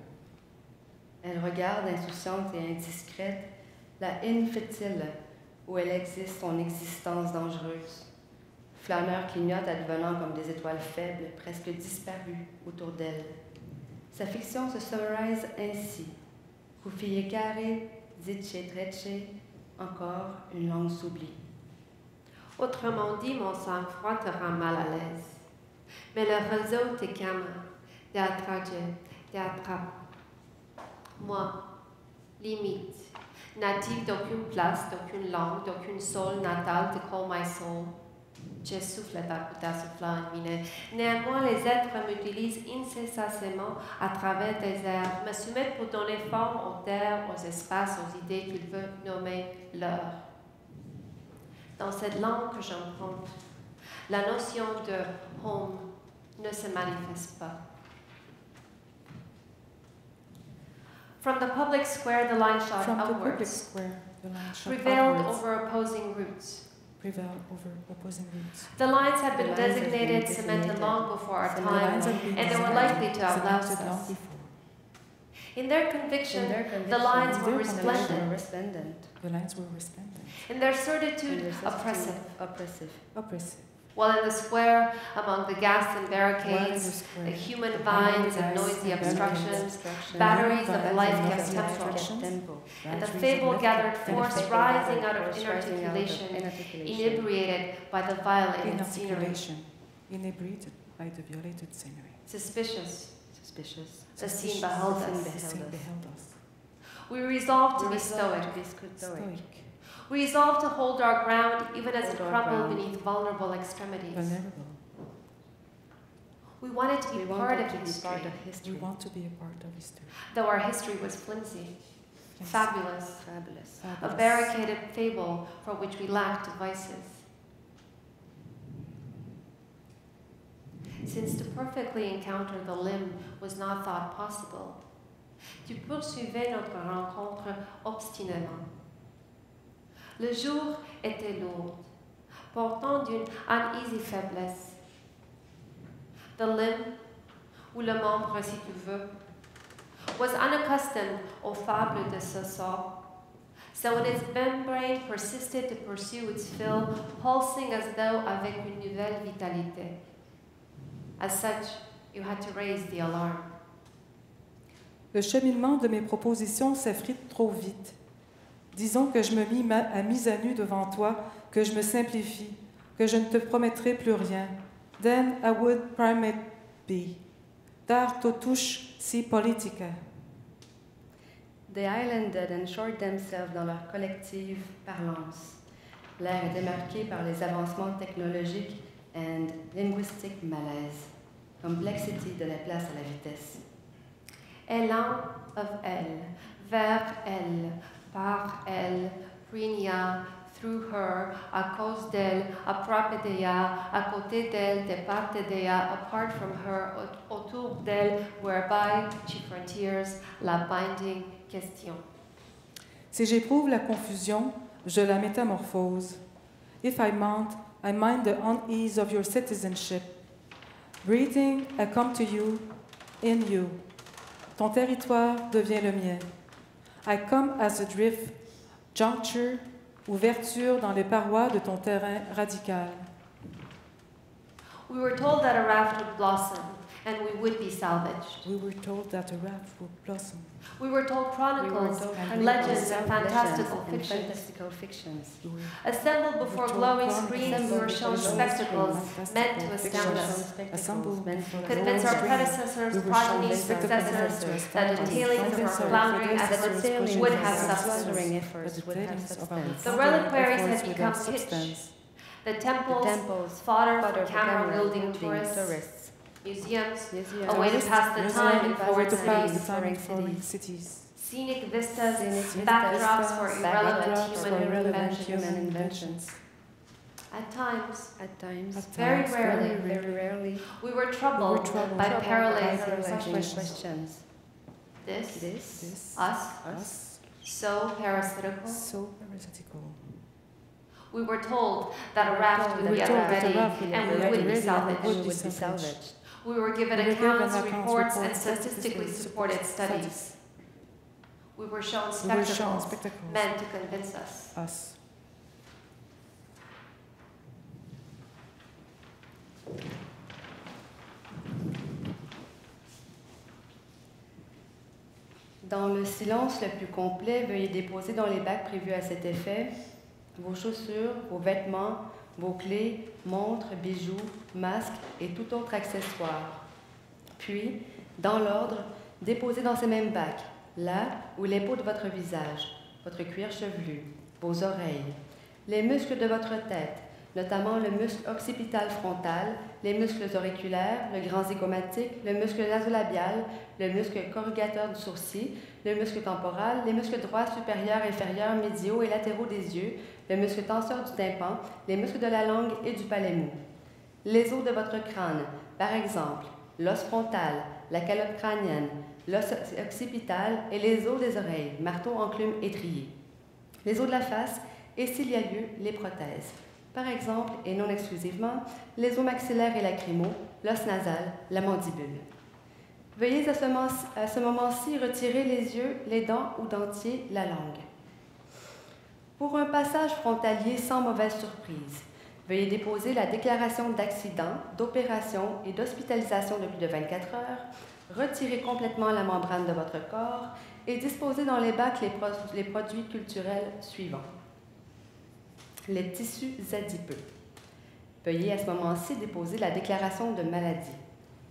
Elle regarde insouciante et indiscrète la haine fétile où elle existe son existence dangereuse. Flâneurs clignotent advenant comme des étoiles faibles, presque disparues autour d'elle. Sa fiction se summarise ainsi. Cuffie carré, dice trecce, encore une langue s'oublie. Autrement dit, mon sang-froid te rend mal à l'aise. Mais le réseau te calme, t'attrape. Moi, limite, native d'aucune place, d'aucune langue, d'aucune sol natale to call my soul. Ce souffleta putea souffla în mine. Néanmoins, les êtres m'utilisent incessamment à travers des airs, me soumettent pour donner forme aux terres, aux espaces, aux idées qu'ils veulent nommer leurs. Dans cette langue que j'emprunte, la notion de home ne se manifeste pas. From the public square, the line shot From the public outwards, square, the line shot prevailed outwards, over opposing routes. prevailed over opposing routes. The lines had been The lines had been designated, designated cemented long before our cemented The time, lines have been and they were designated, likely to outlast cemented long us. before. In their conviction, In their the lines conviction, were their conviction, resplendent, resplendent. The lines were resplendent, in their And certitude, their certitude, oppressive. oppressive. oppressive. While in the square, among the gas and While in the barricades, square, the human among vines the and gas noisy and obstructions, Obstruction, batteries of Batteries life of kept life tempo, kept tempo. and the batteries fable of gathered left force tempo, rising out of Force rising out of inarticulation, inarticulation. inebriated by the violated scenery. inarticulation, inebriated by the violated scenery. Suspicious, Suspicious. the scene Suspicious. beheld The us. scene The scene beheld us. We resolved to We be resolved stoic. to be stoic. Stoic, We resolved to hold our ground even as it Hold our crumbled ground. beneath vulnerable extremities. vulnerable. We wanted to be We part wanted of to be history, part of We history. want to be a part of history. though our history was flimsy, Yes. fabulous, Fabulous. a Fabulous. barricaded fable for which we lacked devices. Since to perfectly encounter the limb was not thought possible, tu poursuivais notre rencontre obstinément. Le jour était lourd, portant d'une uneasy faiblesse. The limb, ou le membre si tu veux, was unaccustomed aux fables de ce sort, so in its membrane persisted to pursue its fill, pulsing as though avec une nouvelle vitalité. As such, you had to raise the alarm. Le cheminement de mes propositions s'effrite trop vite. Disons que je me mis à mise à nu devant toi, que je me simplifie, que je ne te promettrai plus rien. Then I would primate be. Dar totuși si politica. They islanded and short themselves dans leur collective parlance. L'air était marqué par les avancements technologiques and linguistic malaise. Complexity de la place à la vitesse. Élan of elle, vers elle, par elle, prenia, through her, à cause d'elle, à propos d'elle, à côté d'elle, de part d'elle, apart from her, autour d'elle, whereby she frontiers, la binding question. Si j'éprouve la confusion, je la métamorphose. If I mind the unease of your citizenship. Breathing, I come to you, in you. Ton territoire devient le mien. I come as a drift, juncture, ouverture dans les parois de ton terrain radical. We were told that a raft would blossom and we would be salvaged. We were told that a raft would blossom. We were told chronicles, and legends, and Legends fantastical and fictions. fantastical fictions. We were Assembled before told glowing chronicles, screens, we were shown glowing spectacles screens, meant to fantastical astound fictions. us. Assembled before Convince our glowing predecessors, We were progenies, shown successors, spectacles that the to tailings of astound our us. floundering That the efforts tailings would of have our substance. floundering But efforts the would have tailings of our substance. The reliquaries had efforts would become have kitsch. substance. The The temples, temples, fodder fodder for for camera-wielding camera-wielding tourists, museums, museums, a way to pass the time in Museums, foreign to pass the cities, time in foreign foreign cities. scenic vistas, Scenic backdrops vistas, for backdrops irrelevant for human irrelevant inventions. human inventions. At times, At times, At Very times, rarely. very rarely, we were troubled troubled by by paralyzing paralyzing questions. questions. This, This, us, us, so parasitical. so parasitical. We were told that a raft We would were get told that a ready raft would and get we ready would be and salvaged. would be salvaged. We were given We were given accounts, accounts, reports, and reports, statistically supported studies. We were shown We were shown spectacles spectacles. meant to convince us. Us. Dans le silence le plus complet, veuillez déposer dans les bacs prévus à cet effet vos chaussures, vos vêtements, vos clés, montres, bijoux, masques et tout autre accessoire. Puis, dans l'ordre, déposez dans ces mêmes bacs là où les peaux de votre visage, votre cuir chevelu, vos oreilles, les muscles de votre tête, notamment le muscle occipital frontal, les muscles auriculaires, le grand zygomatique, le muscle nasolabial, le muscle corrugateur du sourcil, le muscle temporal, les muscles droits, supérieurs, inférieurs, médiaux et latéraux des yeux, le muscle tenseur du tympan, les muscles de la langue et du palais mou. Les os de votre crâne, par exemple, l'os frontal, la calotte crânienne, l'os occipital et les os des oreilles, marteau, enclume, étrier. Les os de la face et, s'il y a lieu, les prothèses. Par exemple, et non exclusivement, les os maxillaires et lacrymaux, l'os nasal, la mandibule. Veuillez à ce moment-ci retirer les yeux, les dents ou dentiers, la langue. Pour un passage frontalier sans mauvaise surprise, veuillez déposer la déclaration d'accident, d'opération et d'hospitalisation de plus de 24 heures, retirer complètement la membrane de votre corps et disposer dans les bacs les produits culturels suivants. Les tissus adipeux. Veuillez à ce moment-ci déposer la déclaration de maladie.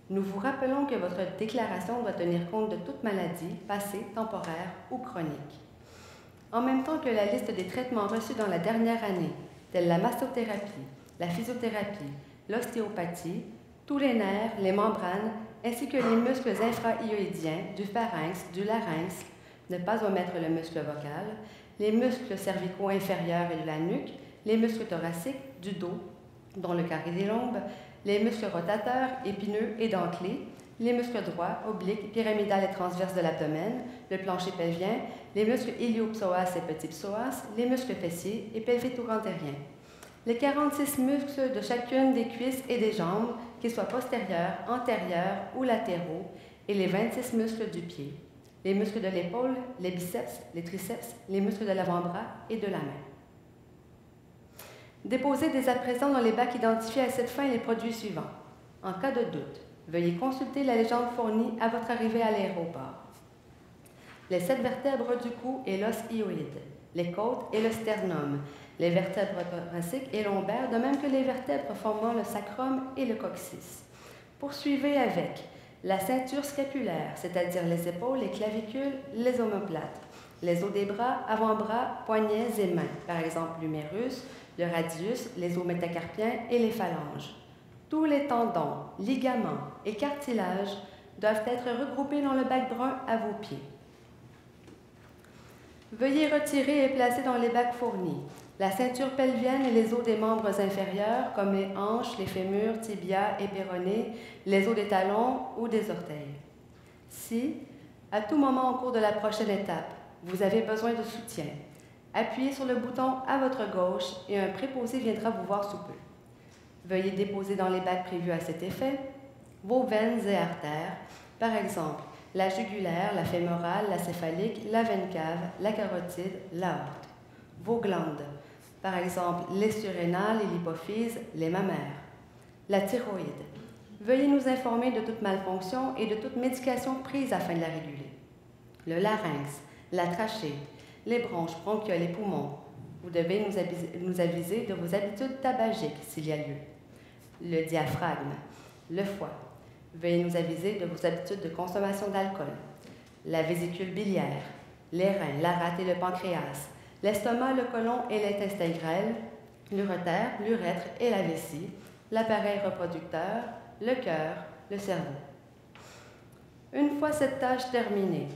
Nous vous rappelons que votre déclaration doit tenir compte de toute maladie, passée, temporaire ou chronique. En même temps que la liste des traitements reçus dans la dernière année, tels la massothérapie, la physiothérapie, l'ostéopathie, tous les nerfs, les membranes, ainsi que les muscles infrahyoïdiens, du pharynx, du larynx, ne pas omettre le muscle vocal, les muscles cervicaux inférieurs et de la nuque, les muscles thoraciques, du dos, dont le carré des lombes, les muscles rotateurs, épineux et dentelés, les muscles droits, obliques, pyramidales et transverses de l'abdomen, le plancher pelvien, les muscles iliopsoas et petit psoas, les muscles fessiers et pelvitoro-entériens. Les 46 muscles de chacune des cuisses et des jambes, qu'ils soient postérieurs, antérieurs ou latéraux, et les 26 muscles du pied. Les muscles de l'épaule, les biceps, les triceps, les muscles de l'avant-bras et de la main. Déposez dès à présent dans les bacs identifiés à cette fin les produits suivants. En cas de doute, veuillez consulter la légende fournie à votre arrivée à l'aéroport. Les 7 vertèbres du cou et l'os hyoïde, les côtes et le sternum, les vertèbres thoraciques et lombaires, de même que les vertèbres formant le sacrum et le coccyx. Poursuivez avec la ceinture scapulaire, c'est-à-dire les épaules, les clavicules, les omoplates, les os des bras, avant-bras, poignets et mains, par exemple l'humérus, le radius, les os métacarpiens et les phalanges. Tous les tendons, ligaments et cartilages doivent être regroupés dans le bac brun à vos pieds. Veuillez retirer et placer dans les bacs fournis la ceinture pelvienne et les os des membres inférieurs, comme les hanches, les fémurs, tibias et péronées, les os des talons ou des orteils. Si, à tout moment au cours de la prochaine étape, vous avez besoin de soutien, appuyez sur le bouton à votre gauche et un préposé viendra vous voir sous peu. Veuillez déposer dans les bacs prévus à cet effet vos veines et artères, par exemple la jugulaire, la fémorale, la céphalique, la veine cave, la carotide, l'aorte. Vos glandes, par exemple les surrénales et l'hypophyse, les mammaires. La thyroïde. Veuillez nous informer de toute malfonction et de toute médication prise afin de la réguler. Le larynx, la trachée, les bronches, bronchioles et poumons. Vous devez nous aviser de vos habitudes tabagiques s'il y a lieu. Le diaphragme, le foie. Veuillez nous aviser de vos habitudes de consommation d'alcool. La vésicule biliaire, les reins, la rate et le pancréas, l'estomac, le côlon et l'intestin grêle, l'urétère, l'urètre et la vessie, l'appareil reproducteur, le cœur, le cerveau. Une fois cette tâche terminée,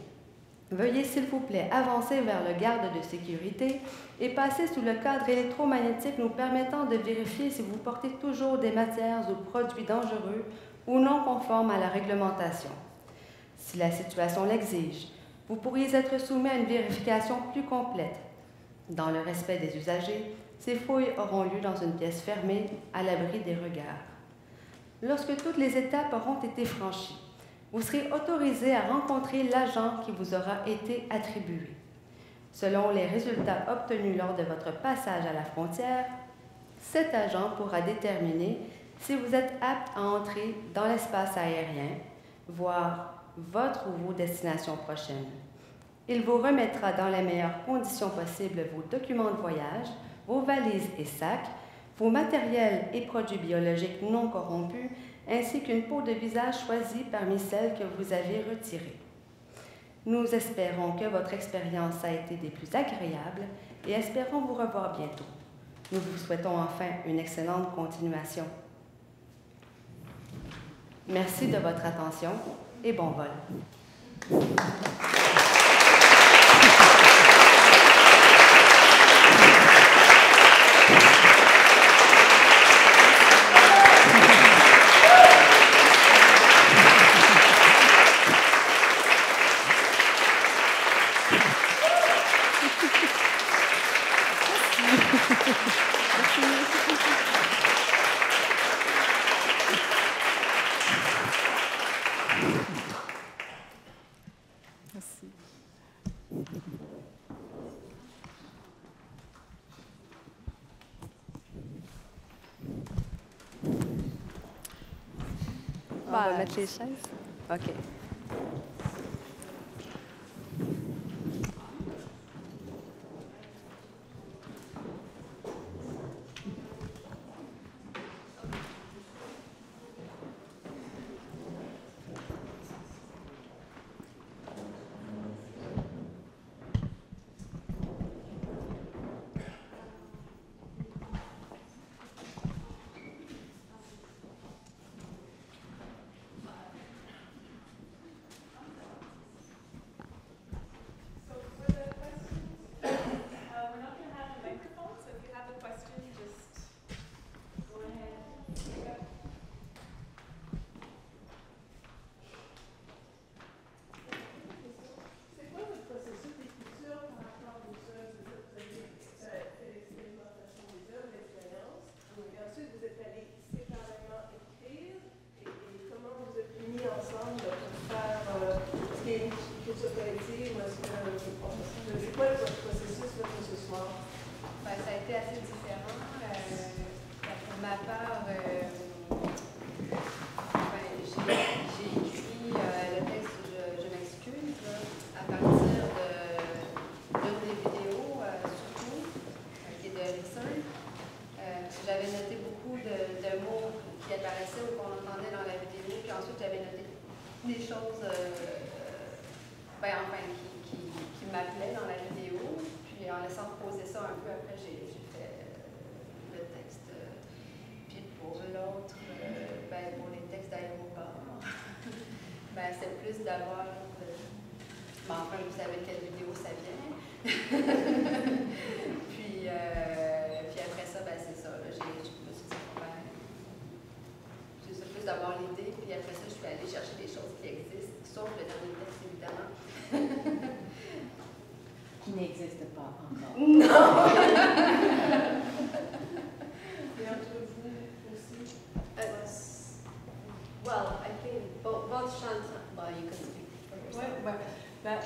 veuillez s'il vous plaît avancer vers le garde de sécurité et passer sous le cadre électromagnétique nous permettant de vérifier si vous portez toujours des matières ou produits dangereux ou non conformes à la réglementation. Si la situation l'exige, vous pourriez être soumis à une vérification plus complète. Dans le respect des usagers, ces fouilles auront lieu dans une pièce fermée, à l'abri des regards. Lorsque toutes les étapes auront été franchies, vous serez autorisé à rencontrer l'agent qui vous aura été attribué. Selon les résultats obtenus lors de votre passage à la frontière, cet agent pourra déterminer si vous êtes apte à entrer dans l'espace aérien, voire votre ou vos destinations prochaines. Il vous remettra dans les meilleures conditions possibles vos documents de voyage, vos valises et sacs, vos matériels et produits biologiques non corrompus, ainsi qu'une peau de visage choisie parmi celles que vous avez retirées. Nous espérons que votre expérience a été des plus agréables et espérons vous revoir bientôt. Nous vous souhaitons enfin une excellente continuation. Merci de votre attention et bon vol. On va mettre les chaises. OK.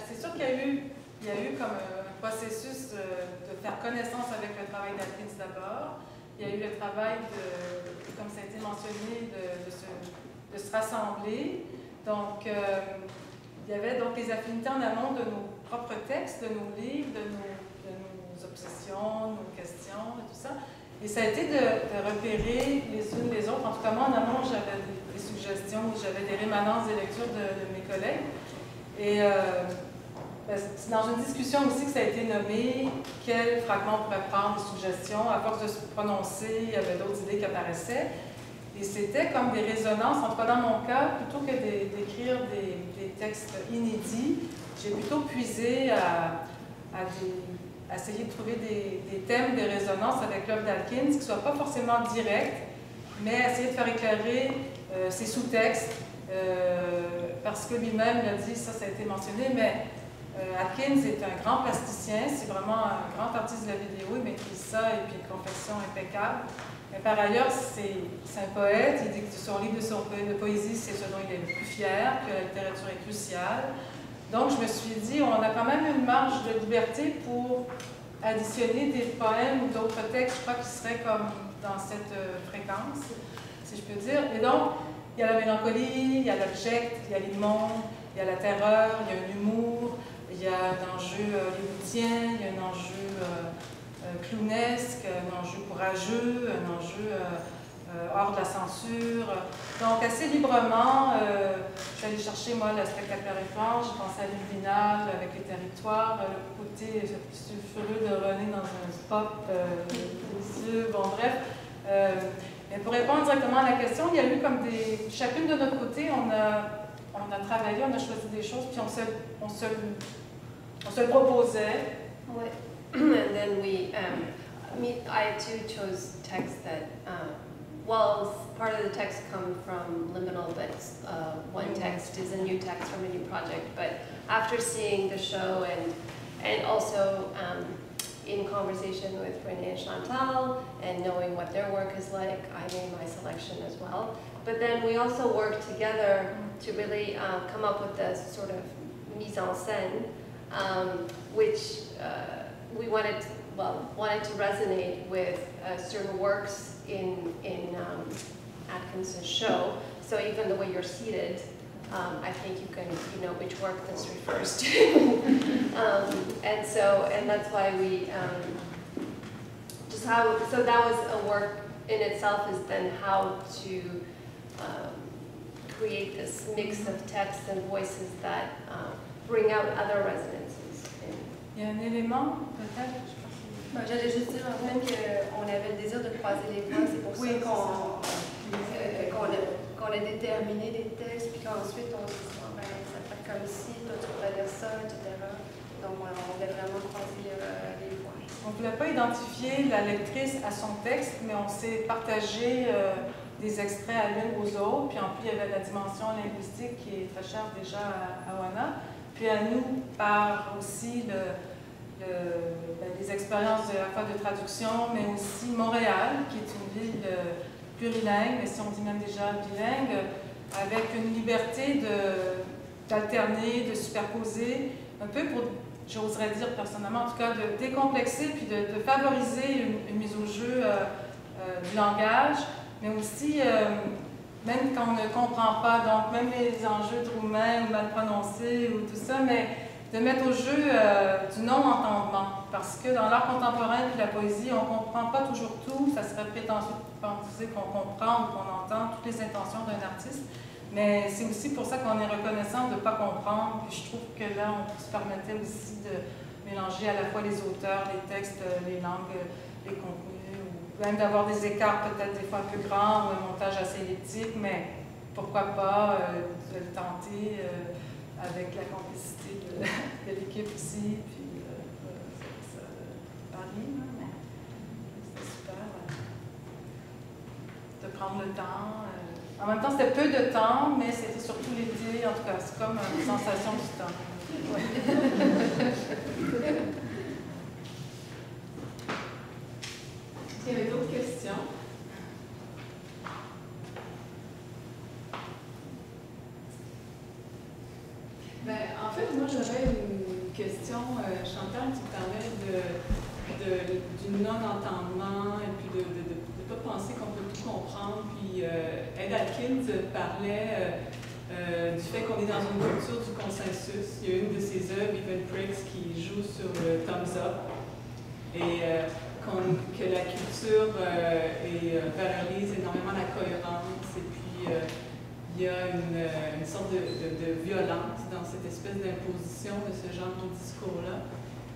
C'est sûr qu'il y a eu comme un processus de faire connaissance avec le travail d'Atkins d'abord. Il y a eu le travail, comme ça a été mentionné, de se rassembler. Donc, il y avait donc les affinités en amont de nos propres textes, de nos livres, de nos obsessions, nos questions et tout ça. Et ça a été de repérer les unes les autres. En tout cas, moi, en amont, j'avais des suggestions, j'avais des rémanences des lectures de mes collègues. Et c'est dans une discussion aussi que ça a été nommé quel fragment on pourrait prendre, des suggestions. À force de se prononcer, il y avait d'autres idées qui apparaissaient. Et c'était comme des résonances. En tout cas, dans mon cas, plutôt que d'écrire des textes inédits, j'ai plutôt puisé à essayer de trouver des thèmes, des résonances avec l'œuvre d'Atkins qui ne soient pas forcément directs, mais essayer de faire éclairer ses sous-textes. Parce que lui-même l'a dit, ça a été mentionné, mais Atkins est un grand plasticien, c'est vraiment un grand artiste de la vidéo, il maîtrise ça et puis une confection impeccable. Mais par ailleurs, c'est un poète, il dit que son livre de poésie, c'est ce dont il est le plus fier, que la littérature est cruciale. Donc je me suis dit, on a quand même une marge de liberté pour additionner des poèmes ou d'autres textes, je crois, qui seraient comme dans cette fréquence, si je peux dire. Et donc, il y a la mélancolie, il y a l'abject, il y a l'immonde, il y a la terreur, il y a un humour, il y a un enjeu hollywoodien, il y a un enjeu clownesque, un enjeu courageux, un enjeu hors de la censure. Donc, assez librement, je suis allée chercher, moi, le spectaculaire étrange, j'ai pensé à l'Urbinal avec les territoires, le côté sulfureux de René dans un pop délicieux, bon, bref. Mais pour répondre directement à la question, il y a eu comme chacune de notre côté, on a travaillé, on a choisi des choses, puis on se le proposait. Ouais. And then I too chose texts that, part of the text come from Liminal, but one text is a new text from a new project. But after seeing the show and also in conversation with Renee and Chantal and knowing what their work is like, I made my selection as well. But then we also worked together to really come up with this sort of mise en scène, which we wanted to resonate with certain works in Atkinson's show. So even the way you're seated, I think you know which work this refers to. And that's why we, so that was a work in itself, is then how to create this mix of texts and voices that bring out other resonances. Il y a un élément, peut-être, j'allais juste dire en fait qu'on avait le désir de croiser les bras, c'est pour ça qu'on a déterminé les textes, puis qu'ensuite on se dit, ben, ça fait comme si, toi tu pourrais lire ça, etc. Donc on voulait vraiment croiser les voix. On ne pouvait pas identifier la lectrice à son texte, mais on s'est partagé des extraits à l'une aux autres, puis en plus il y avait la dimension linguistique qui est très chère déjà à Oana, puis à nous par aussi les expériences à la fois de traduction, mais aussi Montréal, qui est une ville plurilingue, mais si on dit même déjà bilingue, avec une liberté d'alterner, de superposer, un peu pour, j'oserais dire personnellement en tout cas, de décomplexer puis de favoriser une mise au jeu du langage, mais aussi, même quand on ne comprend pas, donc même les enjeux de roumain ou mal prononcés ou tout ça, mais de mettre au jeu du non-entendement. Parce que dans l'art contemporain et la poésie, on ne comprend pas toujours tout. Ça serait prétentieux de penser qu'on comprend ou qu'on entend toutes les intentions d'un artiste. Mais c'est aussi pour ça qu'on est reconnaissant de ne pas comprendre. Puis je trouve que là, on se permettait aussi de mélanger à la fois les auteurs, les textes, les langues, les contenus, ou même d'avoir des écarts peut-être des fois un peu grands ou un montage assez elliptique, mais pourquoi pas de le tenter avec la complicité de l'équipe aussi, puis Paris, c'était super de prendre le temps. En même temps, c'était peu de temps, mais c'était surtout l'été, en tout cas, c'est comme une sensation du temps. Ouais. Est-ce qu'il y avait d'autres questions? Ben, en fait, moi, j'aurais une question, Chantal, qui parlait du non-entendement et puis de ne pas penser qu'on peut tout comprendre. Puis Ed Atkins parlait du fait qu'on est dans une culture du consensus. Il y a une de ses œuvres, Even Pricks, qui joue sur le thumbs up. Et que la culture valorise énormément la cohérence. Et puis, il y a une sorte de violence dans cette espèce d'imposition de ce genre de discours-là.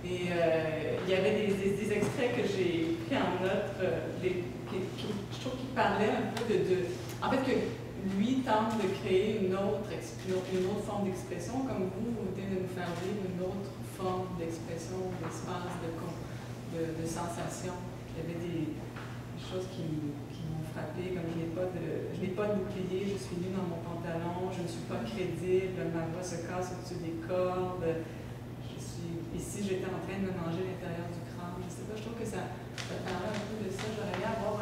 Et il y avait des extraits que j'ai pris en note, je trouve qu'ils parlaient un peu en fait, que lui tente de créer une autre forme d'expression, comme vous venez de nous faire vivre une autre forme d'expression, d'espace, de sensation. Il y avait des choses qui m'ont frappé, comme je n'ai pas de bouclier, je suis nue dans mon pantalon, je ne suis pas crédible, ma voix se casse au-dessus des cordes. Et si j'étais en train de me manger l'intérieur du crâne, je sais pas, je trouve que ça parlait un peu de ça. J'aurais aimé avoir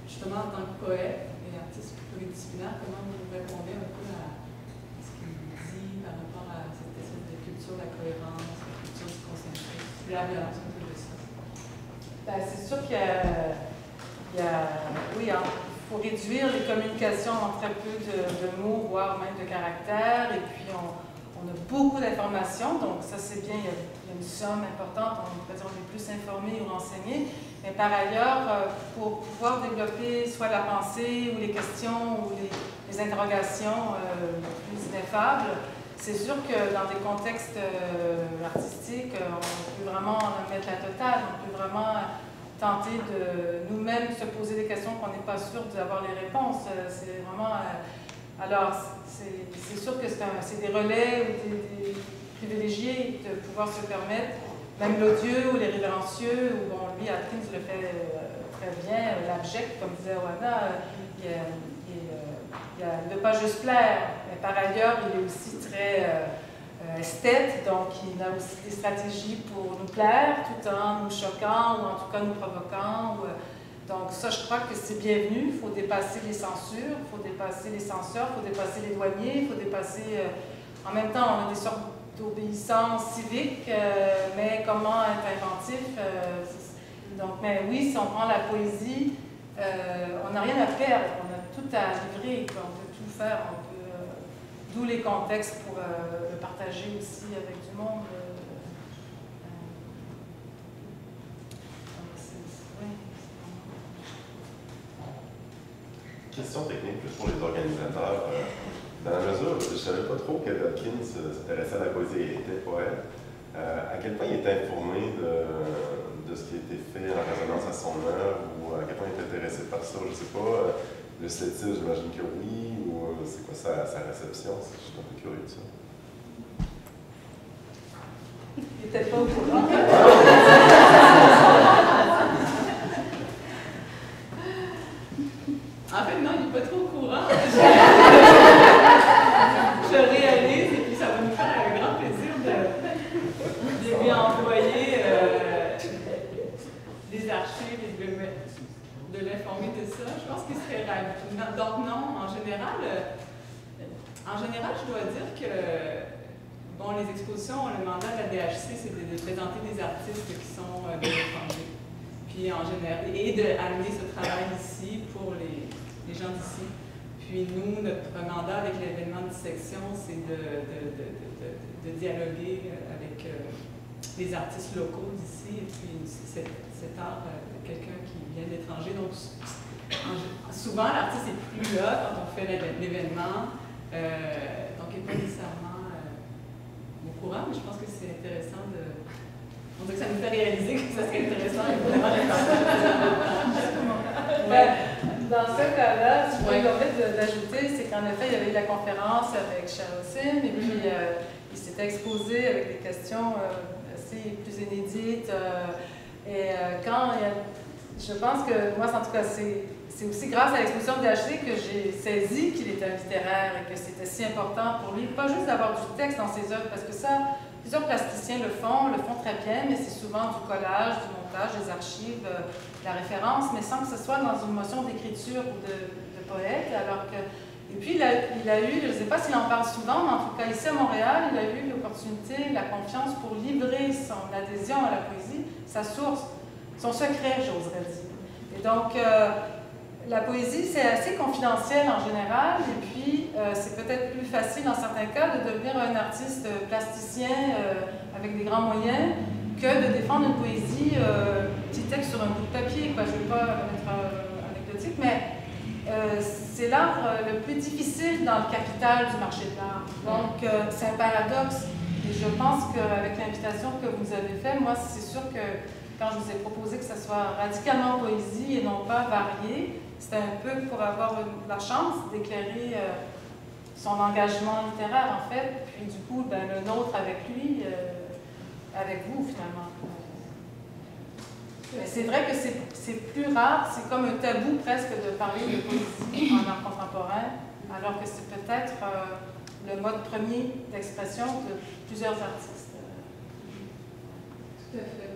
justement en tant que poète et artiste pluridisciplinaire, comment vous répondez un peu à ce qu'il dit par rapport à cette espèce de culture de la cohérence, la culture du consensus, la violence, un peu de ça. Ben, c'est sûr qu'il y a oui, il faut réduire les communications en très peu de mots, voire même de caractères, et puis on on a beaucoup d'informations, donc ça c'est bien, il y a une somme importante, on peut dire on est plus informé ou renseigné, mais par ailleurs, pour pouvoir développer soit la pensée ou les questions ou les interrogations plus ineffables, c'est sûr que dans des contextes artistiques, on peut vraiment en mettre la totale, on peut vraiment tenter de nous-mêmes se poser des questions qu'on n'est pas sûr d'avoir les réponses. C'est vraiment... alors, c'est sûr que c'est des relais ou des privilégiés de pouvoir se permettre, même l'odieux ou les révérencieux, ou bon, lui, Atkins le fait très bien, l'abject, comme disait Oana, il ne veut pas juste plaire, mais par ailleurs, il est aussi très esthète, donc il a aussi des stratégies pour nous plaire, tout en nous choquant, ou en tout cas nous provoquant. Donc ça, je crois que c'est bienvenu. Il faut dépasser les censures, il faut dépasser les censeurs, il faut dépasser les douaniers, il faut dépasser... en même temps, on a des sortes d'obéissance civique, mais comment être inventif? Donc, mais oui, si on prend la poésie, on n'a rien à perdre, on a tout à livrer, quoi. On peut tout faire, d'où les contextes pour le partager aussi avec du monde. Question technique plus pour les organisateurs. Dans la mesure où je ne savais pas trop que Atkins s'intéressait à la poésie et était poète, à quel point il était informé de ce qui a été fait en résonance à son œuvre, ou à quel point il était intéressé par ça, je ne sais pas. Le style, j'imagine que oui, ou c'est quoi sa réception? Je suis un peu curieux de ça. Il n'était pas au courant. En fait, non, il n'est pas trop au courant. Je réalise, et puis ça va nous faire un grand plaisir de lui envoyer des archives et de l'informer de ça. Je pense qu'il serait ravi. Donc non, en général, je dois dire que bon, les expositions, le mandat de la DHC, c'est de présenter des artistes qui sont de l'étranger. Puis en général, et d'amener ce travail ici pour les gens d'ici. Puis nous, notre mandat avec l'événement de section, c'est de dialoguer avec les artistes locaux d'ici, et puis cet art de quelqu'un qui vient de l'étranger. Donc souvent, l'artiste n'est plus là quand on fait l'événement, donc il n'est pas nécessairement au courant, mais je pense que c'est intéressant de... On dirait que ça nous fait réaliser que ça serait intéressant évidemment de Dans ce cas-là, ce que j'ai envie d'ajouter, c'est qu'en effet, il y avait eu la conférence avec Charles, et puis il s'était exposé avec des questions assez plus inédites. Je pense que moi, en tout cas, c'est aussi grâce à l'exposition de DHC que j'ai saisi qu'il était un littéraire et que c'était si important pour lui, pas juste d'avoir du texte dans ses œuvres, parce que ça, plusieurs plasticiens le font très bien, mais c'est souvent du collage, du montage, des archives, la référence, mais sans que ce soit dans une motion d'écriture ou de poète. Alors que, et puis, il a eu, je ne sais pas s'il en parle souvent, mais en tout cas ici à Montréal, il a eu l'opportunité, la confiance pour livrer son adhésion à la poésie, sa source, son secret, j'oserais dire. Et donc, la poésie, c'est assez confidentiel en général, et puis c'est peut-être plus facile dans certains cas de devenir un artiste plasticien avec des grands moyens que de défendre une poésie, petit texte sur un bout de papier, quoi. Je ne veux pas être anecdotique, mais c'est l'art le plus difficile dans le capital du marché de l'art. Donc, c'est un paradoxe, et je pense qu'avec l'invitation que vous avez faite, moi, c'est sûr que quand je vous ai proposé que ce soit radicalement poésie et non pas varié, c'était un peu pour avoir la chance d'éclairer son engagement littéraire, en fait, puis du coup, ben, le nôtre avec lui, avec vous, finalement. Mais c'est vrai que c'est plus rare, c'est comme un tabou presque de parler de poésie en art contemporain, alors que c'est peut-être le mode premier d'expression de plusieurs artistes. Tout à fait.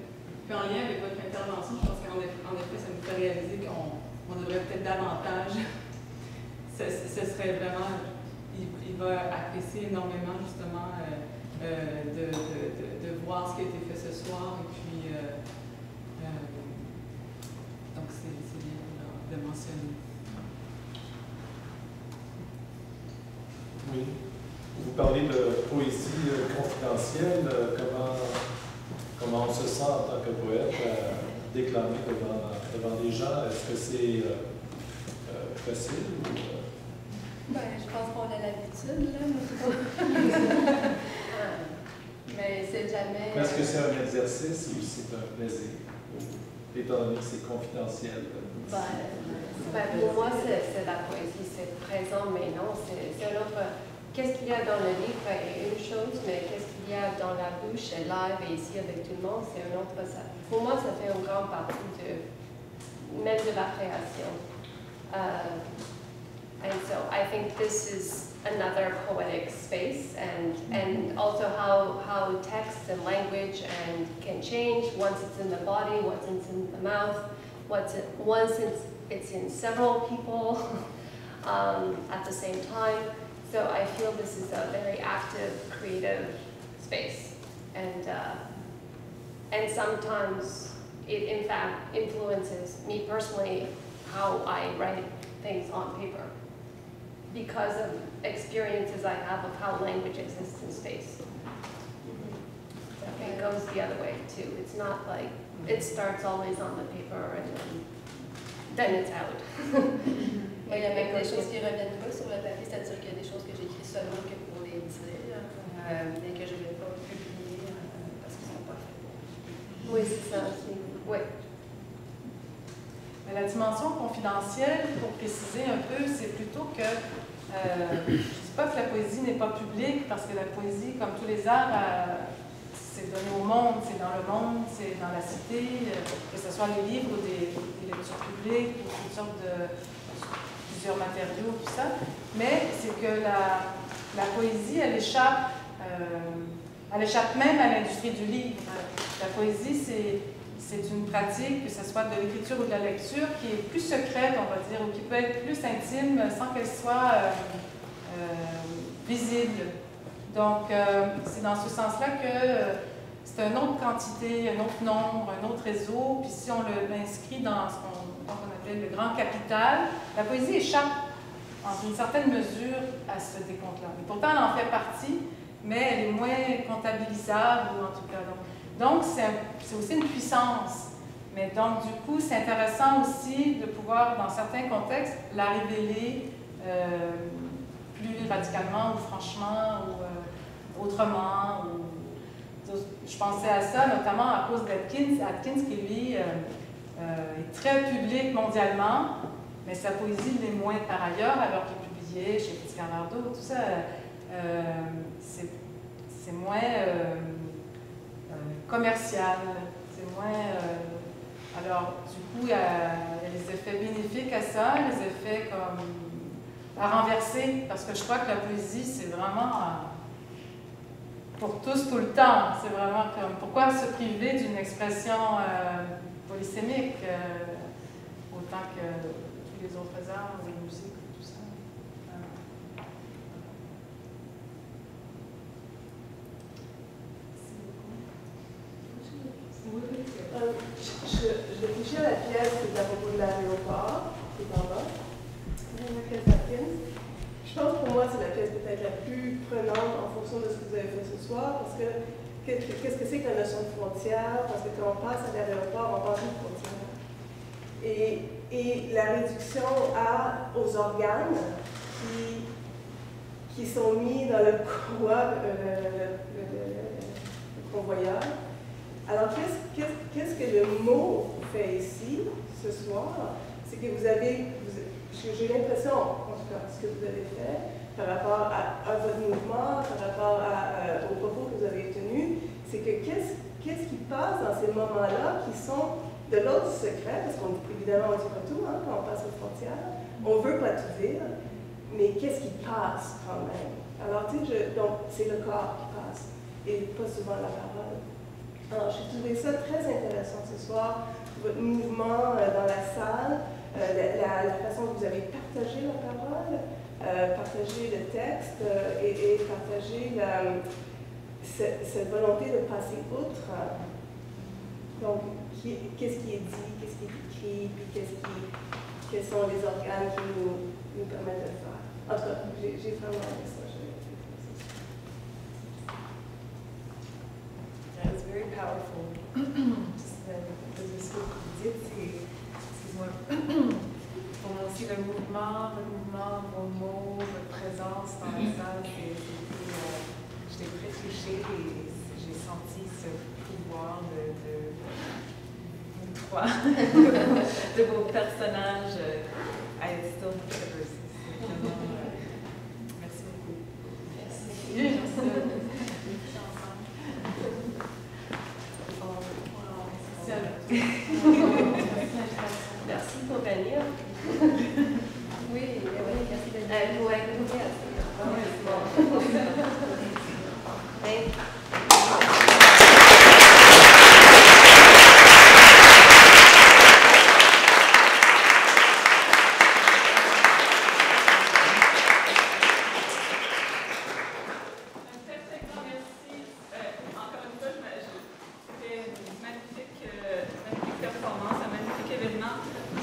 Puis en lien avec votre intervention, je pense qu'en effet, ça nous fait réaliser qu'on devrait peut-être davantage. Ce serait vraiment, il va apprécier énormément justement de voir ce qui a été fait ce soir. Et puis, donc c'est bien de mentionner. Oui. Vous parlez de poésie confidentiel, comment on se sent en tant que poète à déclamer devant des gens? Est-ce que c'est facile? Ben, je pense qu'on a l'habitude, là. Mais c'est jamais... Est-ce que c'est un exercice ou c'est un plaisir? Étant donné que c'est confidentiel. Pour moi, c'est la poésie, c'est présent, mais non, c'est un autre... Qu'est-ce qu'il y a dans le livre est une chose, mais qu'est-ce qu'il y a dans la bouche et live et ici avec tout le monde, c'est un autre... Pour moi, ça fait une grande partie même de la création. And so I think this is another poetic space, and also how text and language can change once it's in the body, once it's in the mouth, once it's in several people at the same time. So I feel this is a very active, creative space, and sometimes it in fact influences me personally how I write things on paper, because of experiences I have of how language exists in space. It goes the other way too. It's not like it starts always on the paper and then it's out. Il y a même des choses qui ne reviennent pas sur le papier, c'est-à-dire qu'il y a des choses que j'écris seulement que pour les dire, mais que je ne vais pas publier parce qu'ils ne sont pas faits. Oui, c'est ça aussi. Oui. Mais la dimension confidentielle, pour préciser un peu, c'est plutôt que je ne dis pas que la poésie n'est pas publique, parce que la poésie, comme tous les arts, c'est donné au monde, c'est dans le monde, c'est dans la cité, que ce soit les livres ou des lectures publiques, ou toutes sortes plusieurs matériaux, tout ça. Mais c'est que la poésie, elle échappe même à l'industrie du livre. La poésie, c'est une pratique, que ce soit de l'écriture ou de la lecture, qui est plus secrète, on va dire, ou qui peut être plus intime sans qu'elle soit visible. Donc, c'est dans ce sens-là que c'est une autre quantité, un autre nombre, un autre réseau. Puis si on l'inscrit dans ce qu'on appelle le grand capital, la poésie échappe en une certaine mesure à ce décompte-là. Pourtant, elle en fait partie, mais elle est moins comptabilisable, ou en tout cas. Donc c'est aussi une puissance. Mais donc, du coup, c'est intéressant aussi de pouvoir, dans certains contextes, la révéler plus radicalement ou franchement ou autrement. Je pensais à ça notamment à cause d'Atkins. Atkins qui, lui, est très public mondialement, mais sa poésie l'est moins par ailleurs, alors qu'il publiait chez Petit Canardo, tout ça. C'est moins commercial, c'est moins... alors, du coup, il y a les effets bénéfiques à ça, les effets comme à renverser, parce que je crois que la poésie, c'est vraiment pour tous, tout le temps. C'est vraiment comme, pourquoi se priver d'une expression polysémique autant que tous les autres arts, la musique, tout ça. Je réfléchis à la pièce à propos de l'aéroport, qui est en bas, je pense pour moi c'est la pièce peut-être la plus prenante en fonction de ce que vous avez fait ce soir, parce que qu'est-ce que c'est que la notion de frontière? Parce que quand on passe à l'aéroport, on passe une frontière. Et la réduction aux organes qui sont mis dans le convoyeur. Alors, qu'est-ce que le mot fait ici, ce soir? C'est que j'ai l'impression, en tout cas, ce que vous avez fait, par rapport à votre mouvement, par rapport aux propos que vous avez tenus, c'est que qu'est-ce qui passe dans ces moments-là qui sont de l'ordre du secret, parce qu'évidemment, on ne dit pas tout quand on passe aux frontières, on ne veut pas tout dire, mais qu'est-ce qui passe quand même? Alors, tu sais, donc, c'est le corps qui passe, et pas souvent la parole. Alors, j'ai trouvé ça très intéressant ce soir, votre mouvement dans la salle, la façon dont vous avez partagé la parole, partagé le texte et partagé cette volonté de passer outre. Donc, qu'est-ce qui est dit, qu'est-ce qui est écrit, puis quels sont les organes qui nous permettent de le faire. En tout cas, j'ai vraiment aimé ça. powerful. Just de ce que vous dites, c'est, excuse-moi, pour moi aussi le mouvement, vos mots, votre présence dans la salle, je l'ai très touchée et j'ai senti ce pouvoir de vos personnages. I still shivers. Merci beaucoup. Merci. Merci pour venir. Oui, merci de Pour écouter aussi.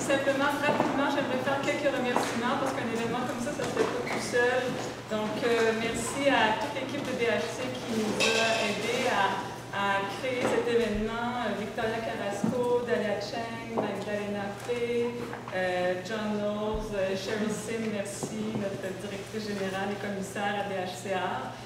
Simplement, rapidement, j'aimerais faire quelques remerciements parce qu'un événement comme ça ne se fait pas tout seul. Donc, merci à toute l'équipe de DHC qui nous a aidés à créer cet événement. Victoria Carrasco, Dalia Cheng, Magdalena Fay, John Knowles, Cheryl Sim, merci, notre directrice générale et commissaire à DHCA.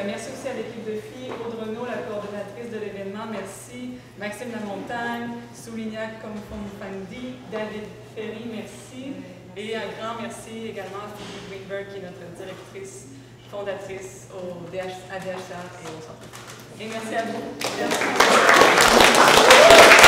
Merci aussi à l'équipe de filles, Aude Renaud, la coordonnatrice de l'événement, merci. Maxime Lamontagne, Soulignac Komfong-Fandi, David Ferry, merci. Et un grand merci également à Philippe Greenberg, qui est notre directrice fondatrice à DHCA et au centre. Et merci à vous. Merci.